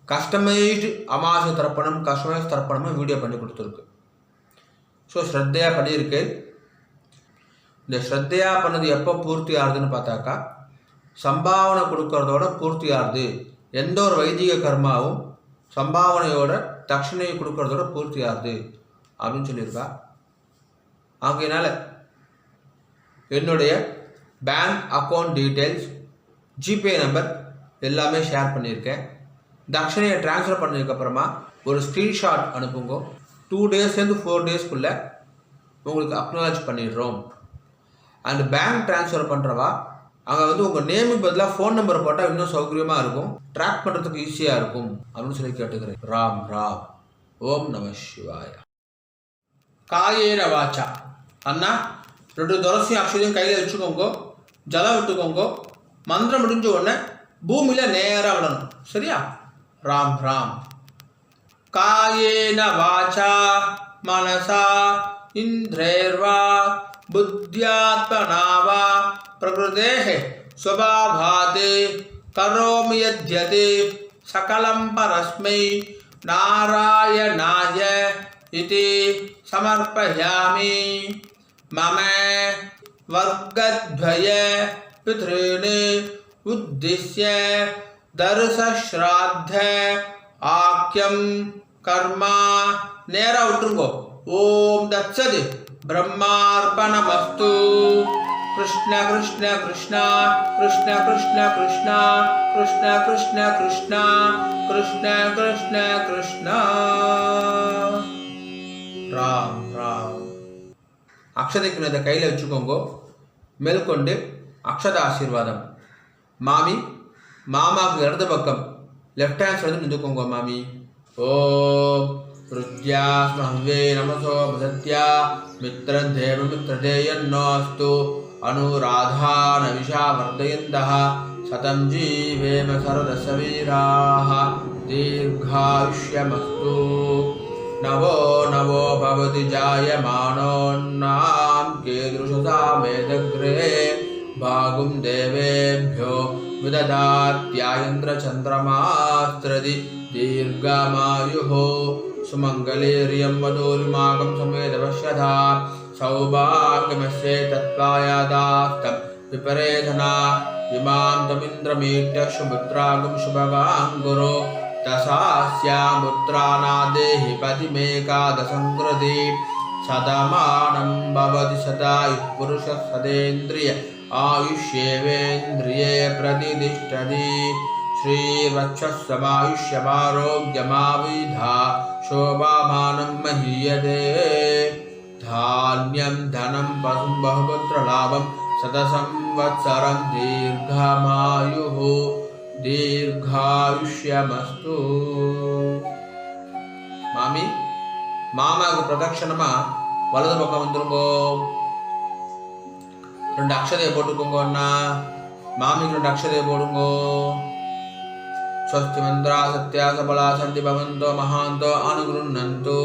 கஸ்டமைஸ்டு அமாவாசை தர்ப்பணம், கஸ்டமைஸ் தர்ப்பணமும் வீடியோ பண்ணி கொடுத்துருக்கு. ஸோ ஸ்ரத்தையாக பண்ணியிருக்கு. இந்த ஸ்ரத்தையாக பண்ணது எப்போ பூர்த்தி ஆகுதுன்னு பார்த்தாக்கா, சம்பாவனை கொடுக்கறதோட பூர்த்தி ஆகுது. எந்த ஒரு வைதிக கர்மாவும் சம்பாவனையோட தட்சிணையை கொடுக்கறதோட பூர்த்தி ஆகுது அப்படின்னு சொல்லியிருக்கா. ஆகையினால என்னுடைய bank account details, GPay number எல்லாமே ஷேர் பண்ணியிருக்கேன். தட்சணையை ட்ரான்ஸ்ஃபர் பண்ணதுக்கப்புறமா ஒரு ஸ்க்ரீன்ஷாட் அனுப்புங்க. 2 டேஸ்லேருந்து 4 டேஸ்க்குள்ளே உங்களுக்கு அக்னாலஜ் பண்ணிடுறோம். அண்ட் பேங்க் ட்ரான்ஸ்ஃபர் பண்ணுறவா அங்கே வந்து உங்கள் நேமுக்கு பதிலாக ஃபோன் நம்பரை போட்டால் இன்னும் சௌகரியமாக இருக்கும், ட்ராக் பண்ணுறதுக்கு ஈஸியாக இருக்கும் அப்படின்னு சொல்லி கேட்டுக்கிறேன். ராம் ராம். ஓம் நம சிவாய. காயேன வாச்சா. அண்ணா, 2 துளசி அக்ஷதையும் கையில் வச்சுக்கோங்க, ஜலம் விட்டுக்கோங்க. மந்திரம் முடிஞ்ச உடனே பூமியில் நேராக விடணும். சரியா? ராம் ராம். காயேன வாச்சா மனசா இந்திரேர்வா புத்தியாத்மனா வா பிரகிருதேஹ ஸ்வபாவாத் கரோமி யத்யத் சகலம் பரஸ்மை நாராயணாய இதி சமர்ப்பயாமி. மம வர்கத்வய பித்ருன் உத்திஸ்ய தர்ச ஸ்ராத்த ஆக்யம் கர்மா. நேரா விட்டுருங்கோ. ஓம் தத்சத். பிரம்மார்ப்பணமஸ்து. கிருஷ்ண கிருஷ்ண கிருஷ்ணா கிருஷ்ண கிருஷ்ண கிருஷ்ணா கிருஷ்ண கிருஷ்ண கிருஷ்ணா கிருஷ்ண கிருஷ்ண கிருஷ்ணா. ராம் ராம். அக்ஷதைக்கு இதை கையில் வச்சுக்கோங்க. மேற்கொண்டு அக்ஷத ஆசீர்வாதம். மாமி, மாமாவுக்கு இடது பக்கம் லெஃப்ட் ஹேண்ட் சைடு நின்றுக்கோங்க. மாமி. ஓம் ருத்யா ஸ்மஹ்வே நமசோ பசத்யா மித்ரம் தேவ மித்ரதேயன்னோஸ்து அனுராதான விஷா வர்தயந்தः சதம் ஜீவேம சரதசவீராः தீர்காயுஷ்யமஸ்து. நவோ நவோ பவதி ஜாயமானோன்னாம் கீதృశசா மேதக்ரே பாகும் தேவேभ्यो விததாத்யாயந்திரச்சந்திரமாஸ்திரதி தீர்காமாயுः சுமங்கலேரியம் வதூரிமாகம் சமேதவஷ்யதா சௌபாகியமஸ்யே தத்வாயாதாஸ்தம் விபரேதனா इमां तमिन्द्रमीट्य सुपुत्रागं शुभगाङ्गुरो दशास्यामुत्रानादेहि पतिमेकादशङ्कृति सदमानं भवति सदायुः पुरुषः सदेन्द्रिय आयुष्येवेन्द्रिये प्रतिष्ठति श्रीवक्षस्समायुष्यमारोग्यमाविधा शोभामानं महीयते धान्यं धनं पशुं बहुपुत्रलाभं शतसंवत्सरं दीर्घमायुः दीर्घायुष्यमस्तु मामी மாமாவுக்கு பிரதட்சணமா வலது பக்கம் வந்துருங்கோ. 2 அக்ஷதையை போட்டுக்கோங்க அண்ணா. மாமிக்கு 2 அக்ஷதையை போடுங்கோ. ஸ்வஸ்தி மந்திரா சத்யா சபலா சந்தி பவந்தோ மகாந்தோ அனுகுருண்ணந்தோ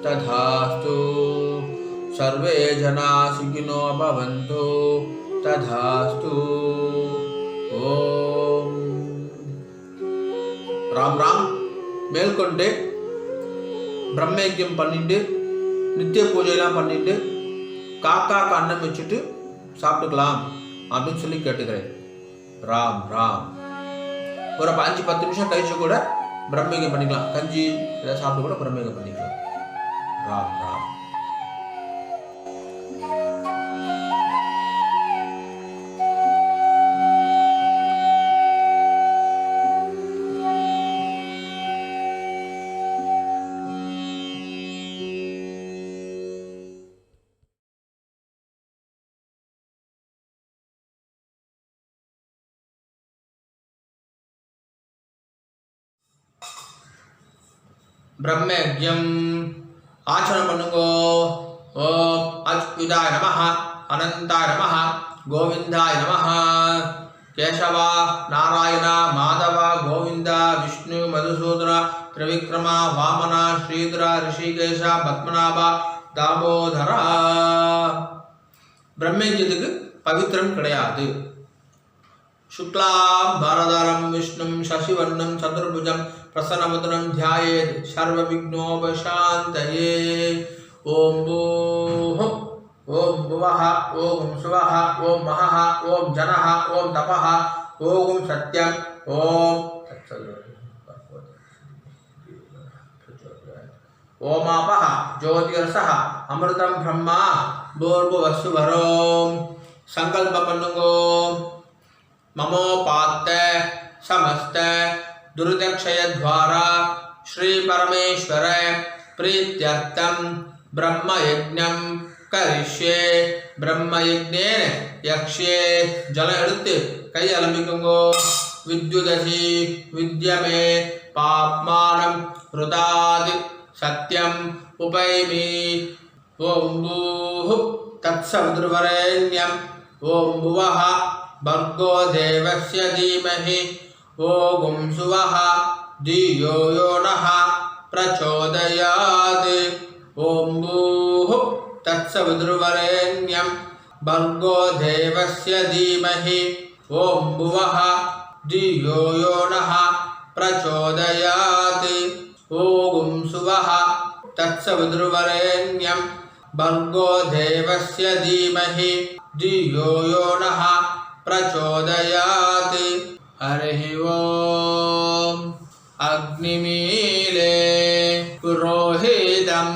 ததாஸ்து சர்வே ஜனா சுகினோ பவந்தோ ததாஸ்து. ஓம் ராம் ராம். மேற்கொண்டு பிரம்மயஜ்யம் பண்ணிட்டு நித்திய பூஜையெல்லாம் பண்ணிட்டு காக்காக்கு அன்னம் வச்சுட்டு சாப்பிட்டுக்கலாம் அப்படின்னு சொல்லி கேட்டுக்கிறேன். ராம் ராம். ஒரு 5-10 நிமிஷம் கழிச்சு கூட பிரம்மயஜ்யம் பண்ணிக்கலாம். கஞ்சி இதை சாப்பிட்டு கூட பிரம்மயஜ்யம் பண்ணிக்கலாம். ராம் ராம். பிரம்மயஜ்யம் ஆச்சரணம் பண்ணுங்கோ. ஓம் அச்சுதாய நமஹ, அனந்தாய நமஹ, கோவிந்தாய நமஹ. கேசவா, நாராயண, மாதவ, கோவிந்த, விஷ்ணு, மதுசூதன, திரிவிக்ரம, வாமன, ஸ்ரீதர, ரிஷிகேஷ, பத்மநாப, தாமோதரா. பிரம்மயஜ்யத்துக்கு பவித்திரம் கிடையாது. சுக்லாம் பரதரம் விஷ்ணும் சசிவர்ணம் சதுர்புஜம் பிரசன்னவதனம் த்யாயேத் சர்வ விக்னோபசாந்தயே. ஓம் பூஹும் ஓம் புவஹ ஓம் சுவஹ ஓம் மஹஹ ஓம் ஜனஹ ஓம் தபஹ ஓம் சத்யம் ஓம் ஓமாபஹ ஜோதிரசஹ அமிர்தம் பிரம்மா பூர்புவஸ்சுவரோம். சங்கல்பம் பண்ணுங்கோ. ममोपात्त समस्त दुर्दक्षय द्वारा श्री परमेश्वर प्रीत्यर्थम ब्रह्मयज्ञं करिष्ये. ब्रह्मयज्ञेन यक्ष्ये. जल எடுத்து கை அலம்பிக்குங்கோ. विद्युदसि विद्यमे पाप्मानं ऋतादि सत्यम उपैमि. ओम भूः तत्सवितुर्वरेण्यं. ओम भुवः भर्गो देवस्य धीमहि. ओम सुवः धियो यो नः प्रचोदयात्. ओम भूः तत्सवितुर्वरेण्यं भर्गो देवस्य धीमहि. ओम भुवः धियो यो नः प्रचोदयात्. ओम सुवः तत्सवितुर्वरेण्यं भर्गो देवस्य धीमहि धियो यो नः प्रचोदयात्. हरिः ओम. अग्निमीले पुरोहितं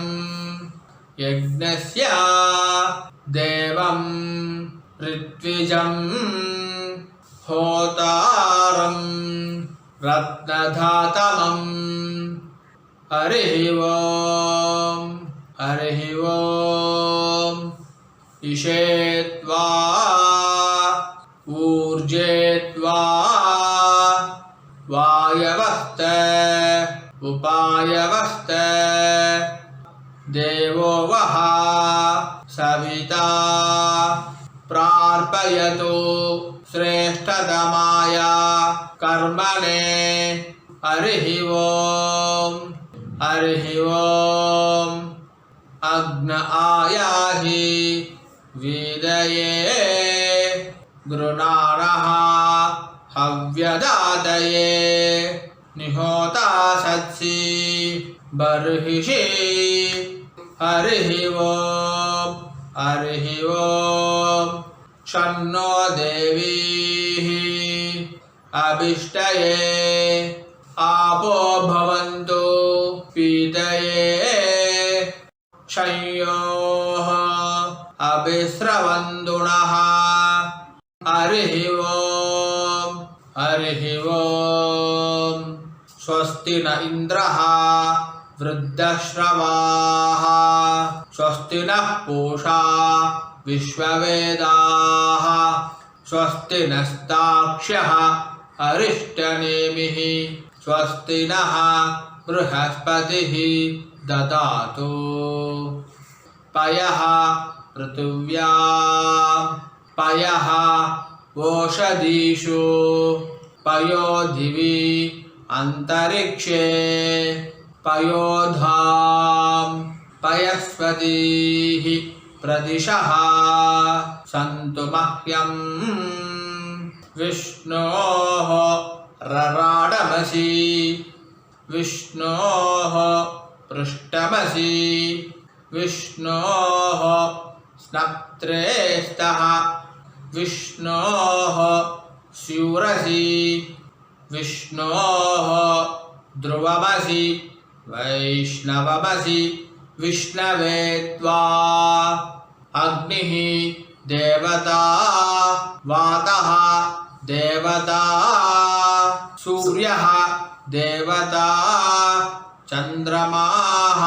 यज्ञस्य देवं ऋत्विजं होतारं रत्नधातमं. हरिः ओम. हरिः ओम. इषेत्वा ऊर्जेत्वा वायवस्त उपायवस्त. देवो वः सविता प्रार्पयतु श्रेष्ठतमाय कर्मणे. हरिः ओम. हरिः ओम. अग्न आयाहि वेदये गृणाणः हव्यदातये. निहोता सत्सि बर्हिषि. हरिः ओम. हरिः ओम. शन्नो देवीः अभिष्टये आपो भवन्तु पीतये क्षयोः अभिस्रवन्तु नः हरिः ओम् स्वस्ति न इन्द्रः वृद्धश्रवाः स्वस्ति नः पूषा विश्ववेदाः स्वस्ति नस्ताक्ष्यः अरिष्टनेमिः स्वस्ति नः बृहस्पतिः ददातु पयः पृथिव्यां पयः ओषधीषु पयो दिवि अंतरिक्षे पयोधाम पयस्पतिः प्रदिशः सन्तु मह्यं विष्णोः रराडमसि विष्णोः पृष्ठमसि विष्णोः स्नप्त्रे स्तः विष्णोः स्यूरसि विष्णोः ध्रुवमसि वैष्णवमसि विष्णवे त्वा अग्निः देवता वातः देवता सूर्यः देवता चन्द्रमाः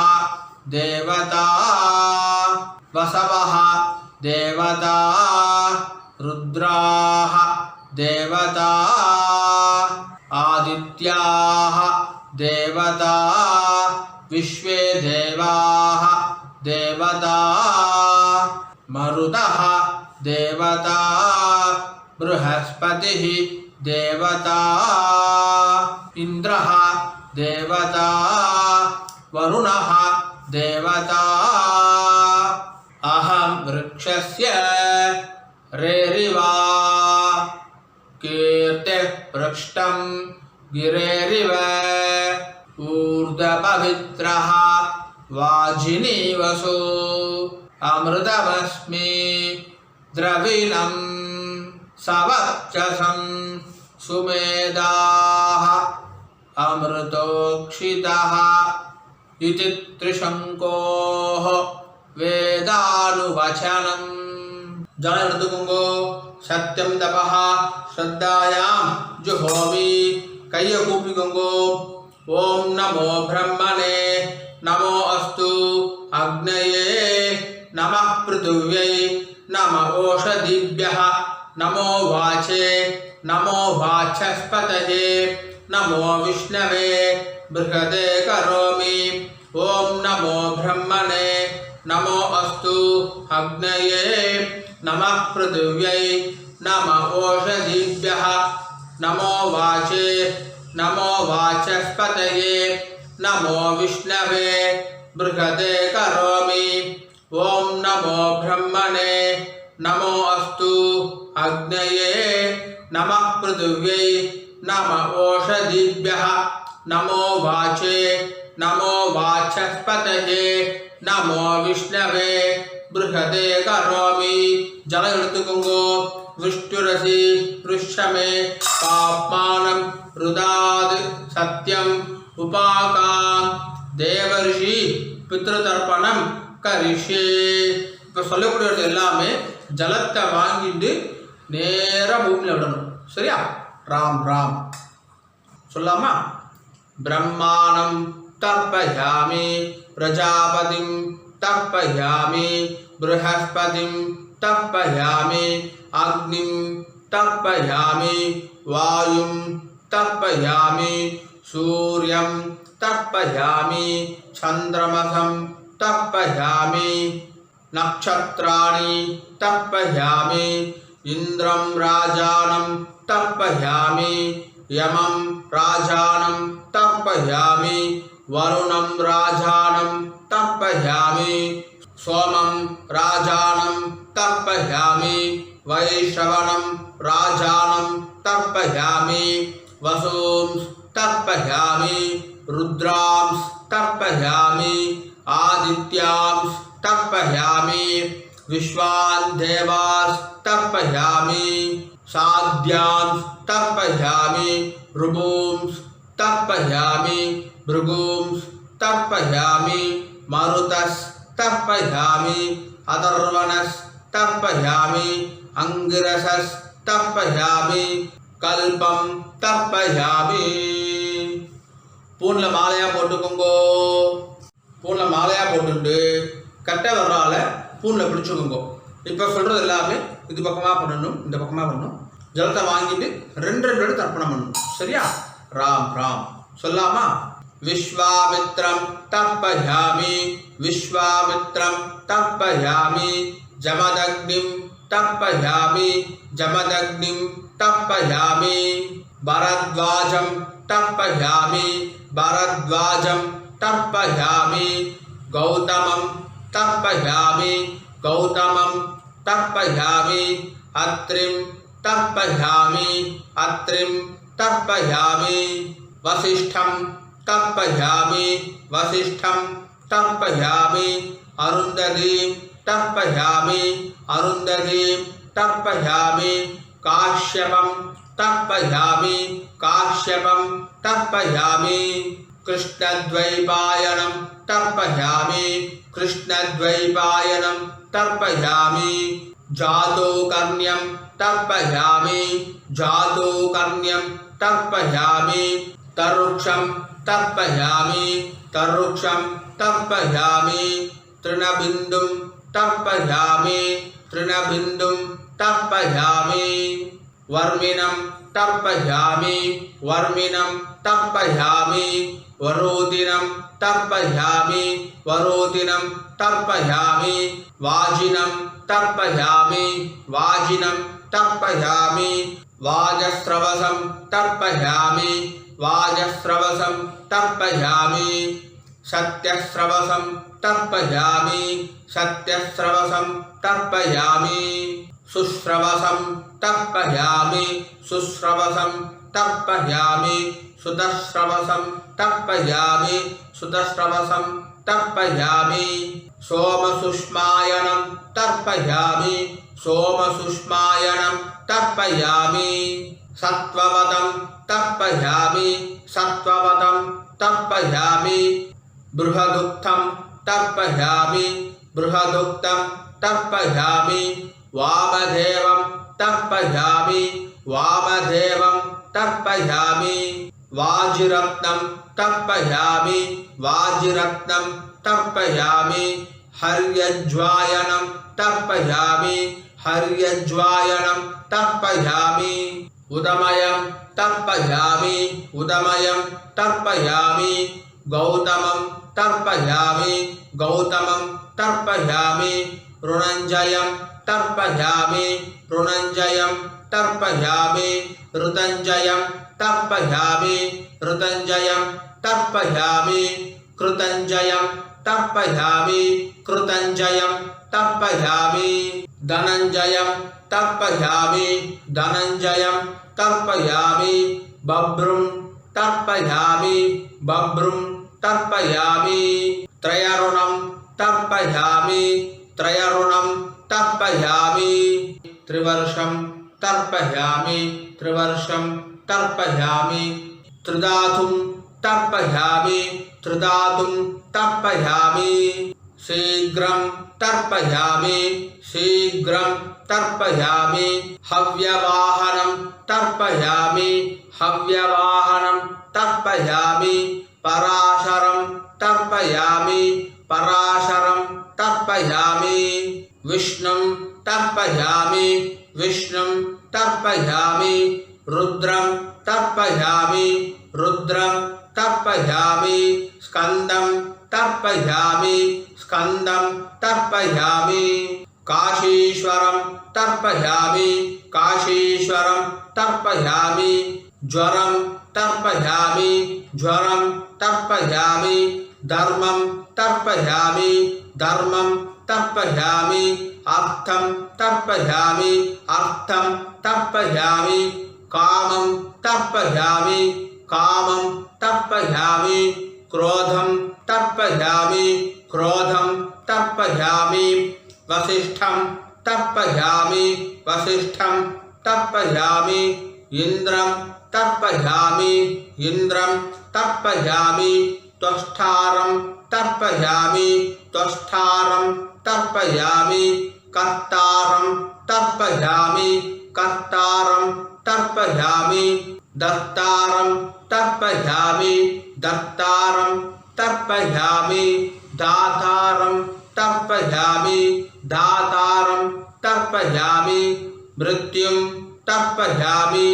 देवता वसवः देवता रुद्राः देवता आदित्याः देवता विश्वे देवाः देवता मरुतः देवता बृहस्पतिः देवता इन्द्रः देवता वरुणः देवता अहं वृक्षस्य रेरिवा कीर्तिः पृष्ठं गिरेरिव ऊर्ध्वपवित्रः वाजिनीवसु अमृतमस्मि द्रविणं सवक्षसं सुमेधाः अमृतोक्षितः इति त्रिशङ्कोः वेदानुवचनं जानर्दुकुंगो सत्यं तपः श्रद्धायां जुहोमि कय्यकूपिकुंगो ओम नमो ब्रह्मणे नमो अस्तु अग्नये नमः पृथिव्यै नमः ओषधीभ्यः नमो वाचे नमो वाचस्पतये नमो विष्णवे बृहदे करोमि ओम नमो ब्रह्मणे नमो अस्तु अग्नये नमः पृथिव्यै नमः ओषधीभ्यः नमो वाचे नमो वाचस्पतये नमो विष्णवे बृहदे करोमि ओम नमो ब्रह्मणे नमो अस्तु अग्नये नमः पृथिव्यै नमः ओषधीभ्यः नमो वाचे नमो वाचस्पतये नमो विष्णवे बृहदे करोमि जलयृतुकुंगो विष्णुरसि पृष्ठमे पाप्मानं रुदाद सत्यम उपाकाम देवर्षि पितृतर्पणம் கரிஷே. இப்போ சொல்லக்கூடியது எல்லாமே ஜலத்தை வாங்கிட்டு நேராக பூமியில் விடணும். சரியா? ராம் ராம் சொல்லாமா? பிரம்மாணம் தர்ப்பயாமி பிரஜாபதிம் तर्पयामि बृहस्पतिं तर्पयामि अग्निं तर्पयामि वायुं तर्पयामि सूर्यं तर्पयामि चन्द्रमसं तर्पयामि नक्षत्राणि तर्पयामि इन्द्रं राजानं तर्पयामि यमं राजानं तर्पयामि वरुणं राजानं तर्पयामि सोमं राजानं तर्पयामि वैश्रवणं राजानं तर्पयामि वसूं तर्पयामि रुद्रां तर्पयामि आदित्यां तर्पयामि विश्वान् देवान् तर्पयामि साध्यांस तर्पयामि ऋभूंस तर्पयामि भृगूंस तर्पयामि मरुतस तर्पयामि अथर्वणस तर्पयामि अंगिरसस तर्पयामि कल्पम तर्पयामि பூனில் மாலையாக போட்டுக்கோங்கோ. பூனில் மாலையாக போட்டுட்டு கட்டை வர்றால பூனில் பிடிச்சிக்கோங்கோ. இப்போ சொல்கிறது எல்லாமே இது பக்கமாக பண்ணணும், இந்த பக்கமாக பண்ணணும். ஜலத்தை வாங்கிட்டு ரெண்டு எடுத்து தர்ப்பணம் பண்ணணும். சரியா? ராம் ராம் சொல்லாமா? விஸ்வாமித்ரம் தர்ப்பயாமி விஸ்வாமித்ரம் தர்ப்பயாமி ஜமதக்னிம் தர்ப்பயாமி ஜமதக்னிம் தர்ப்பயாமி பரத்வாஜம் तर्पयामि भरद्वाजं तर्पयामि गौतमं तर्पयामि गौतमं तर्पयामि अत्रिं तर्पयामि अत्रिं तर्पयामि वसिष्ठं तर्पयामि वसिष्ठं तर्पयामि अरुन्धतीं तर्पयामि अरुन्धतीं तर्पयामि काश्यपं तर्पयामि काश्यपं तर्पयामि कृष्णद्वैपायनं तर्पयामि कृष्णद्वैपायनं तर्पयामि जातोकर्ण्यं तर्पयामि जातोकर्ण्यं तर्पयामि तरुक्षं तर्पयामि तरुक्षं तर्पयामि तृणबिन्दुं तर्पयामि तृणबिन्दुं तर्पयामि वर्मिणं तर्पयामि वर्मिणं तर्पयामि वरोधिनं तर्पयामि वरोधिनं तर्पयामि वाजिनं तर्पयामि वाजिनं तर्पयामि वाजस्रवसं तर्पयामि वाजस्रवसं तर्पयामि सत्यस्रवसं तर्पयामि सत्यस्रवसं तर्पयामि सुश्रवसं तर्पयामि सुश्रवसं तर्पयामि सुतश्रवसं तर्पयामि सुतश्रवसं तर्पयामि सोमसुष्मायनं तर्पयामि सोमसुष्मायनं तर्पयामि सत्ववतं तर्पयामि सत्ववतं तर्पयामि बृहदुक्तं तर्पयामि बृहदुक्तं तर्पयामि वामदेवं तर्पयामि वामदेवं तर्पयामि वाजिरत्नं तर्पयामि वाजिरत्नं तर्पयामि हर्यज्वायनं तर्पयामि हर्यज्वायनं तर्पयामि उदमयं तर्पयामि उदमयं तर्पयामि गौतमं तर्पयामि गौतमं तर्पयामि ऋणञ्जयं तर्पयामि ऋणञ्जयं तर्पयामि ऋतञ्जयं तर्पयामि ऋतञ्जयं तर्पयामि कृतञ्जयं तर्पयामि कृतञ्जयं तर्पयामि धनञ्जयं तर्पयामि धनञ्जयं तर्पयामि बभ्रुं तर्पयामि बभ्रुं तर्पयामि त्रयरुणं तर्पयामि त्रयरुणं तर्पयामि त्रिवर्षं तर्पयामि त्रिवर्षं तर्पयामि त्रिधातुं तर्पयामि त्रिधातुं तर्पयामि शीघ्रं तर्पयामि शीघ्रं तर्पयामि हव्यवाहनं तर्पयामि हव्यवाहनं तर्पयामि पराशरं तर्पयामि पराशरं तर्पयामि विष्णुं तर्पयामि विष्णुं तर्पयामि रुद्रं तर्पयामि रुद्रं तर्पयामि स्कन्दं तर्पयामि स्कन्दं तर्पयामि काशीश्वरं तर्पयामि काशीश्वरं तर्पयामि ज्वरं तर्पयामि ज्वरं तर्पयामि धर्मं तर्पयामि धर्मं तर्पयामि अर्थं तर्पयामि अर्थं तर्पयामि कामं तर्पयामि कामं तर्पयामि क्रोधं तर्पयामि क्रोधं तर्पयामि वसिष्ठं तर्पयामि वसिष्ठं तर्पयामि इंद्रं तर्पयामि इंद्रं तर्पयामि त्वष्टारं तर्पयामि त्वष्टारं तर्पयामि कर्तारं तर्पयामि कर्तारं तर्पयामि दत्तारं तर्पयामि दत्तारं तर्पयामि दातारं तर्पयामि दातारं तर्पयामि मृत्युं तर्पयामि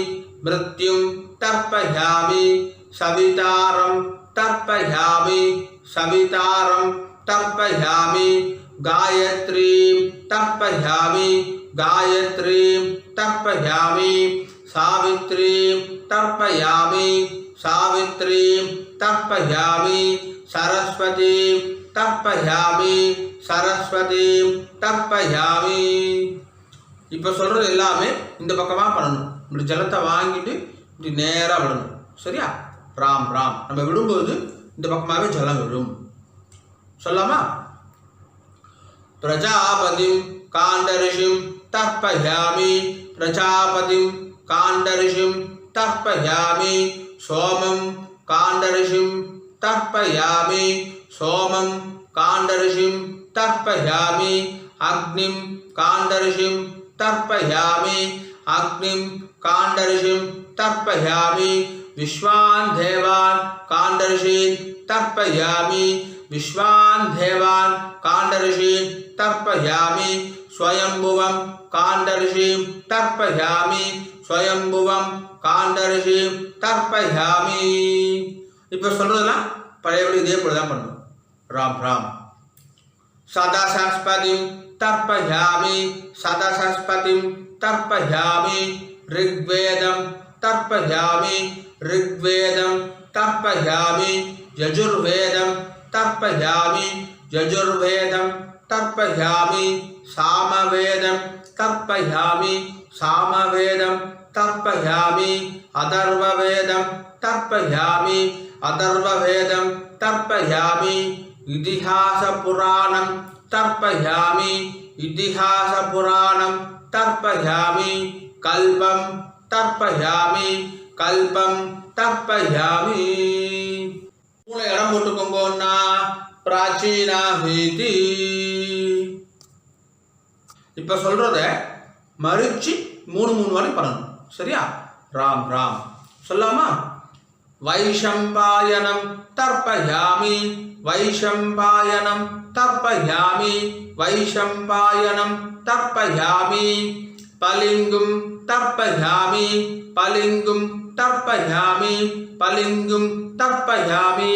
मृत्युं तर्पयामि सवितारं तर्पयामि सवितारं तर्पयामि गायत्रीं तर्पयामि गायत्रीं तर्पयामि सावित्रीं तर्पयामि सावित्रीं तर्पयामि सरस्वतीं तर्पयामि सरस्वतीं तर्पयामि இப்போ சொல்றது எல்லாமே இந்த பக்கமா பண்ணணும். இப்படி ஜலத்தை வாங்கிட்டு இப்படி நேரா விடணும். சரியா? ராம் ராம் நம்ம விடும்போது இந்த பக்கமாவே ஜலம் விடும். சொல்லலாமா? பிரஜாபதிம் காண்டரிஷிம் தர்ப்பயாமி பிரஜாபதிம் காண்டரிஷிம் தர்ப்பயாமி சோமம் காண்டரிஷிம் தர்ப்பயாமி சோமம் காண்டரிஷிம் தர்ப்பயாமி அக்னிம் காண்டரிஷிம் तर्पयामि अग्निं काण्डर्षिं तर्पयामि विश्वान् देवान् काण्डर्षीन् तर्पयामि विश्वान् देवान् काण्डर्षीन् तर्पयामि स्वयंभुवं काण्डर्षीं तर्पयामि स्वयंभुवं काण्डर्षीं तर्पयामि இப்போ சொல்றதெல்லாம் பழையபடி இதே போல தான் பண்ணணும். ராம் ராம் सदासस्पतिं तर्पयामि सदासस्पतिं तर्पयामि ऋग्वेदं तर्पयामि ऋग्वेदं तर्पयामि यजुर्वेदं तर्पयामि यजुर्वेदं तर्पयामि सामवेदं तर्पयामि सामवेदं तर्पयामि अथर्ववेदं तर्पयामि अथर्ववेदं तर्पयामि इतिहासपुराणं तर्पयामि इतिहासपुराणं तर्पयामि कल्पं तर्पयामि कल्पं तर्पयामि மூணு இடம் போட்டுக்கோங்கன்னா பிராச்சீனா ஹீதி. இப்ப சொல்றத மறிச்சு மூணு வாட்டி பண்ணணும். சரியா? ராம் ராம் சொல்லாமா? वैशंपायनं तर्पयामि वैशंपायनं तर्पयामि वैशंपायनं तर्पयामि पलिंगुं तर्पयामि पलिंगुं तर्पयामि पलिंगुं तर्पयामि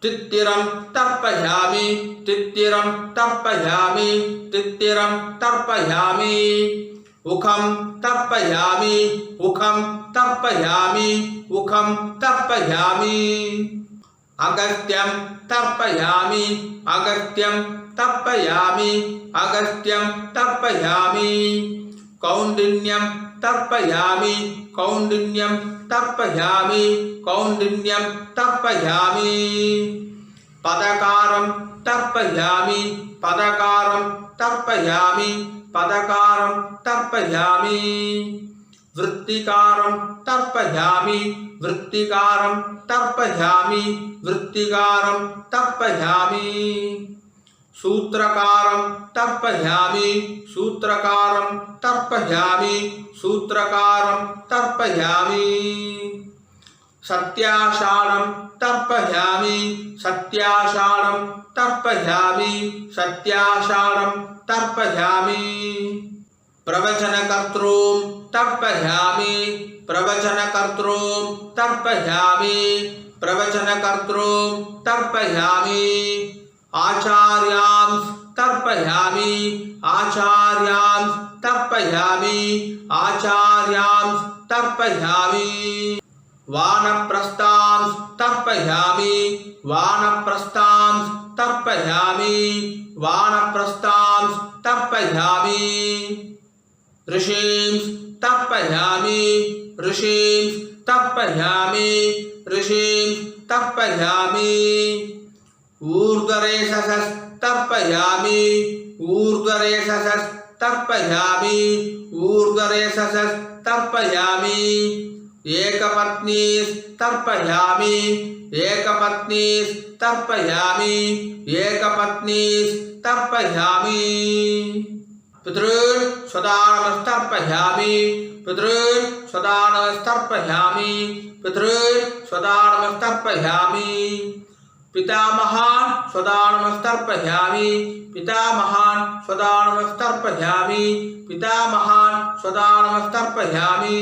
तित्तिरं तर्पयामि तित्तिरं तर्पयामि तित्तिरं तर्पयामि उखं तर्पयामि उखं तर्पयामि उखं तर्पयामि अगस्त्यं तर्पयामि अगस्त्यं तर्पयामि अगस्त्यं तर्पयामि कौंडिन्यं तर्पयामि कौंडिन्यं तर्पयामि कौंडिन्यं तर्पयामि पदकारं तर्पयामि पदकारं तर्पयामि पदकारं तर्पयामि वृत्तिकारं तर्पयामि वृत्तिकारं तर्पयामि वृत्तिकारं तर्पयामि सूत्रकारं तर्पयामि सूत्रकारं तर्पयामि सूत्रकारं तर्पयामि सत्याषाढं तर्पयामि सत्याषाढं तर्पयामि सत्याषाढं तर्पयामि प्रवचनकर्तॄं तर्पयामि प्रवचनकर्तॄं तर्पयामि प्रवचनकर्तॄं तर्पयामि आचार्यां तर्पयामि आचार्यां तर्पयामि आचार्यां तर्पयामि वानप्रस्थां तर्पयामि वानप्रस्थां तर्पयामि वानप्रस्थां तर्पयामि ऋषीं तर्पयामि ऋषीं तर्पयामि ऋषीं तर्पयामि ऊर्ध्वरेषसः तर्पयामि ऊर्ध्वरेषसः तर्पयामि ऊर्ध्वरेषसः तर्पयामि एकपत्नी तर्पयामि एकपत्नी तर्पयामि एकपत्नी तर्पयामि पितॄन् स्वदानमस्तर्पयामि पितॄन् स्वदानमस्तर्पयामि पितॄन् स्वदानमस्तर्पयामि पितामहान् स्वदानमस्तर्पयामि पितामहान् स्वदानमस्तर्पयामि पितामहान् स्वदानमस्तर्पयामि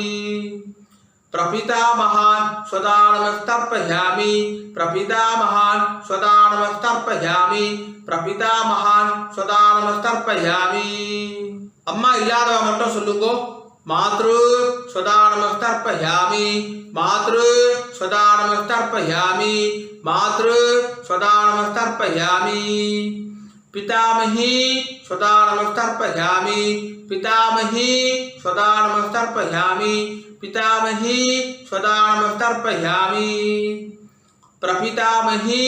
प्रपितामहान् स्वदानमस्तर्पयामि प्रपितामहान् स्वदानमस्तर्पयामि प्रपितामहान् स्वदानमस्तर्पयामि अम्मा इल्लादव मट्टुम सोल्लुंगो मातृ स्वदानमस्तर्पयामि मातृ स्वदानमस्तर्पयामि मातृ स्वदानमस्तर्पयामि पितामही स्वदानमस्तर्पयामि पितामही स्वदानमस्तर्पयामि पितामही स्वदानमस्तर्पयामि प्रपितामही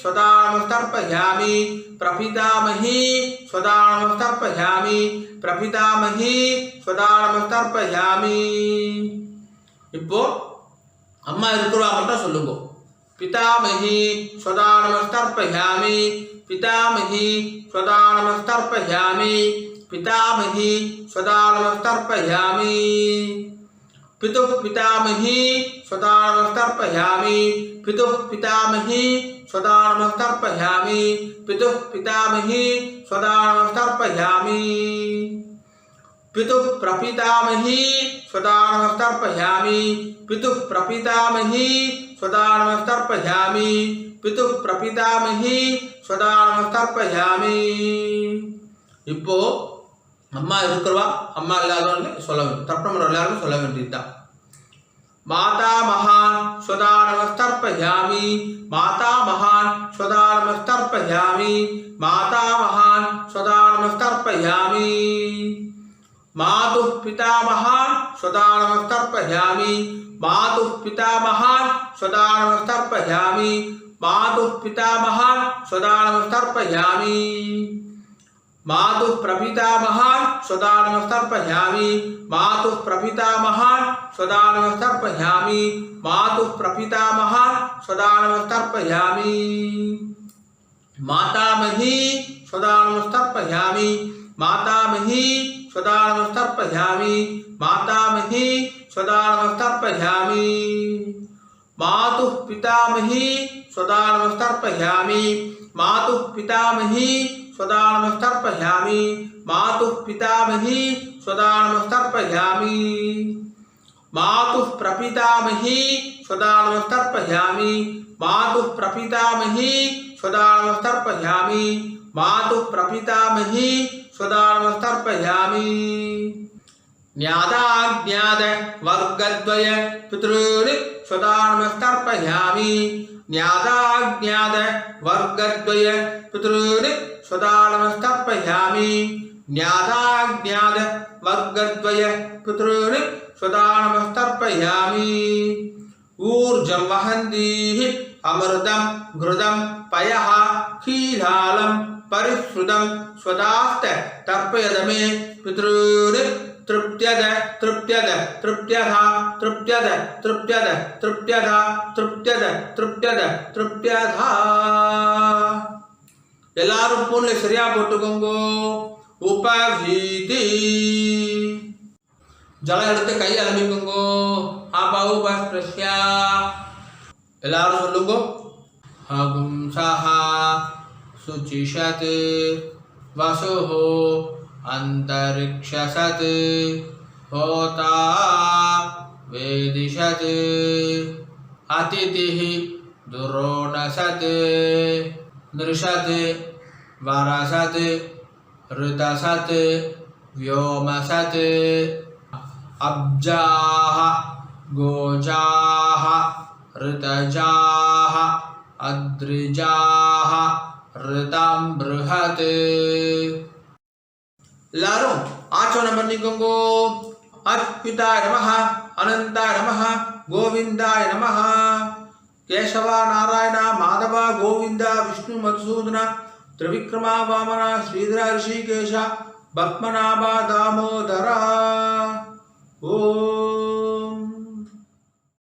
स्वदानमस्तर्पयामि प्रपितामही स्वदानमस्तर्पयामि प्रपितामही स्वदानमस्तर्पयामि இப்போ அம்மா இருக்கிறவா மட்டும் சொல்லுங்க पितामही स्वदानमस्तर्पयामि पितामही स्वदानमस्तर्पयामि पितामही स्वदानमस्तर्पयामि पितुः पितामही स्वदानमस्तर्पयामि पितुः पितामही स्वदानमस्तर्पयामि पितुः पितामही स्वदानमस्तर्पयामि पितुः प्रपितामही स्वदानमस्तर्पयामि पितुः प्रपितामही स्वदानमस्तर्पयामि पितुः प्रपितामही स्वदानमस्तर्पयामि இப்போ அம்மா இருக்கிறவா அம்மா இல்லாதவங்க சொல்ல வேண்டும் தர்ப்பணம் எல்லாரும் சொல்ல வேண்டியதுதான் माता महान् स्वदानमस्तर्पयामि माता महान् स्वदानमस्तर्पयामि माता महान् स्वदानमस्तर्पयामि मातुः पितामहान् स्वदानमस्तर्पयामि मातुः पितामहान् स्वदानमस्तर्पयामि मातुः पितामहान् स्वदानमस्तर्पयामि मातुः प्रपितामहान् स्वदानमस्तर्पयामि मातुः प्रपितामहान् स्वदानमस्तर्पयामि मातुः प्रपितामहान् स्वदानमस्तर्पयामि मातामही स्वदानमस्तर्पयामि मातामही स्वदानमस्तर्पयामि मातामही स्वदानमस्तर्पयामि मातुः पितामही स्वदानमस्तर्पयामि मातुः पितामही स्वदानमस्तर्पयामि मातुः पितामही स्वदानमस्तर्पयामि मातुः प्रपितामही स्वदानमस्तर्पयामि मातुः प्रपितामही स्वदानमस्तर्पयामि मातुः प्रपितामही स्वदानमस्तर्पयामि न्यादाज्ञाद वर्गद्वय पितॄन् स्वदानमस्तर्पयामि न्यादाज्ञाद वर्गद्वय पितॄन् स्वदानमस्तर्पयामि न्यादाज्ञाद वर्गद्वय पितॄन् स्वदानमस्तर्पयामि ऊर्जं वहन्तीः अमृतं घृतं पयः क्षीरालं परिश्रुतं स्वदास्त तर्पयद मे पितॄन् तृप्त्यद तृप्त्यद तृप्त्यः तृप्त्यद तृप्त्यद तृप्त्यः तृप्त्यद तृप्त्यद तृप्त्यः எல்லாரும் பூன்ல சரியா போட்டுக்கோங்க உபவீதி ஜலம் எடுத்து கை அலம்பிக்கோங்க அபௌபஸ்ப்ரஷ்யா எல்லாரும் சொல்லுங்க ஹகும் சஹா சுச்சிஷத் வசுஹு அந்தரிக்ஷசத் ஹோதா வேதிஷத் அதிதிஹி துரோணசத் नृषत् वरसत् ऋतसत् व्योमसत् अब्जाः गोजाः ऋतजाः अद्रिजाः ऋतं बृहत् எல்லாரும் ஆச்சோனம் பண்ணிக்கோங்க அத்யுதாய நமः அனந்தாய நமः கோவிந்தாய நமः केशव नारायण माधव गोविंद विष्णु मधुसूदन त्रिविक्रमा वामन श्रीधर ऋषिकेश पद्मनाभ दामोदर ஓம்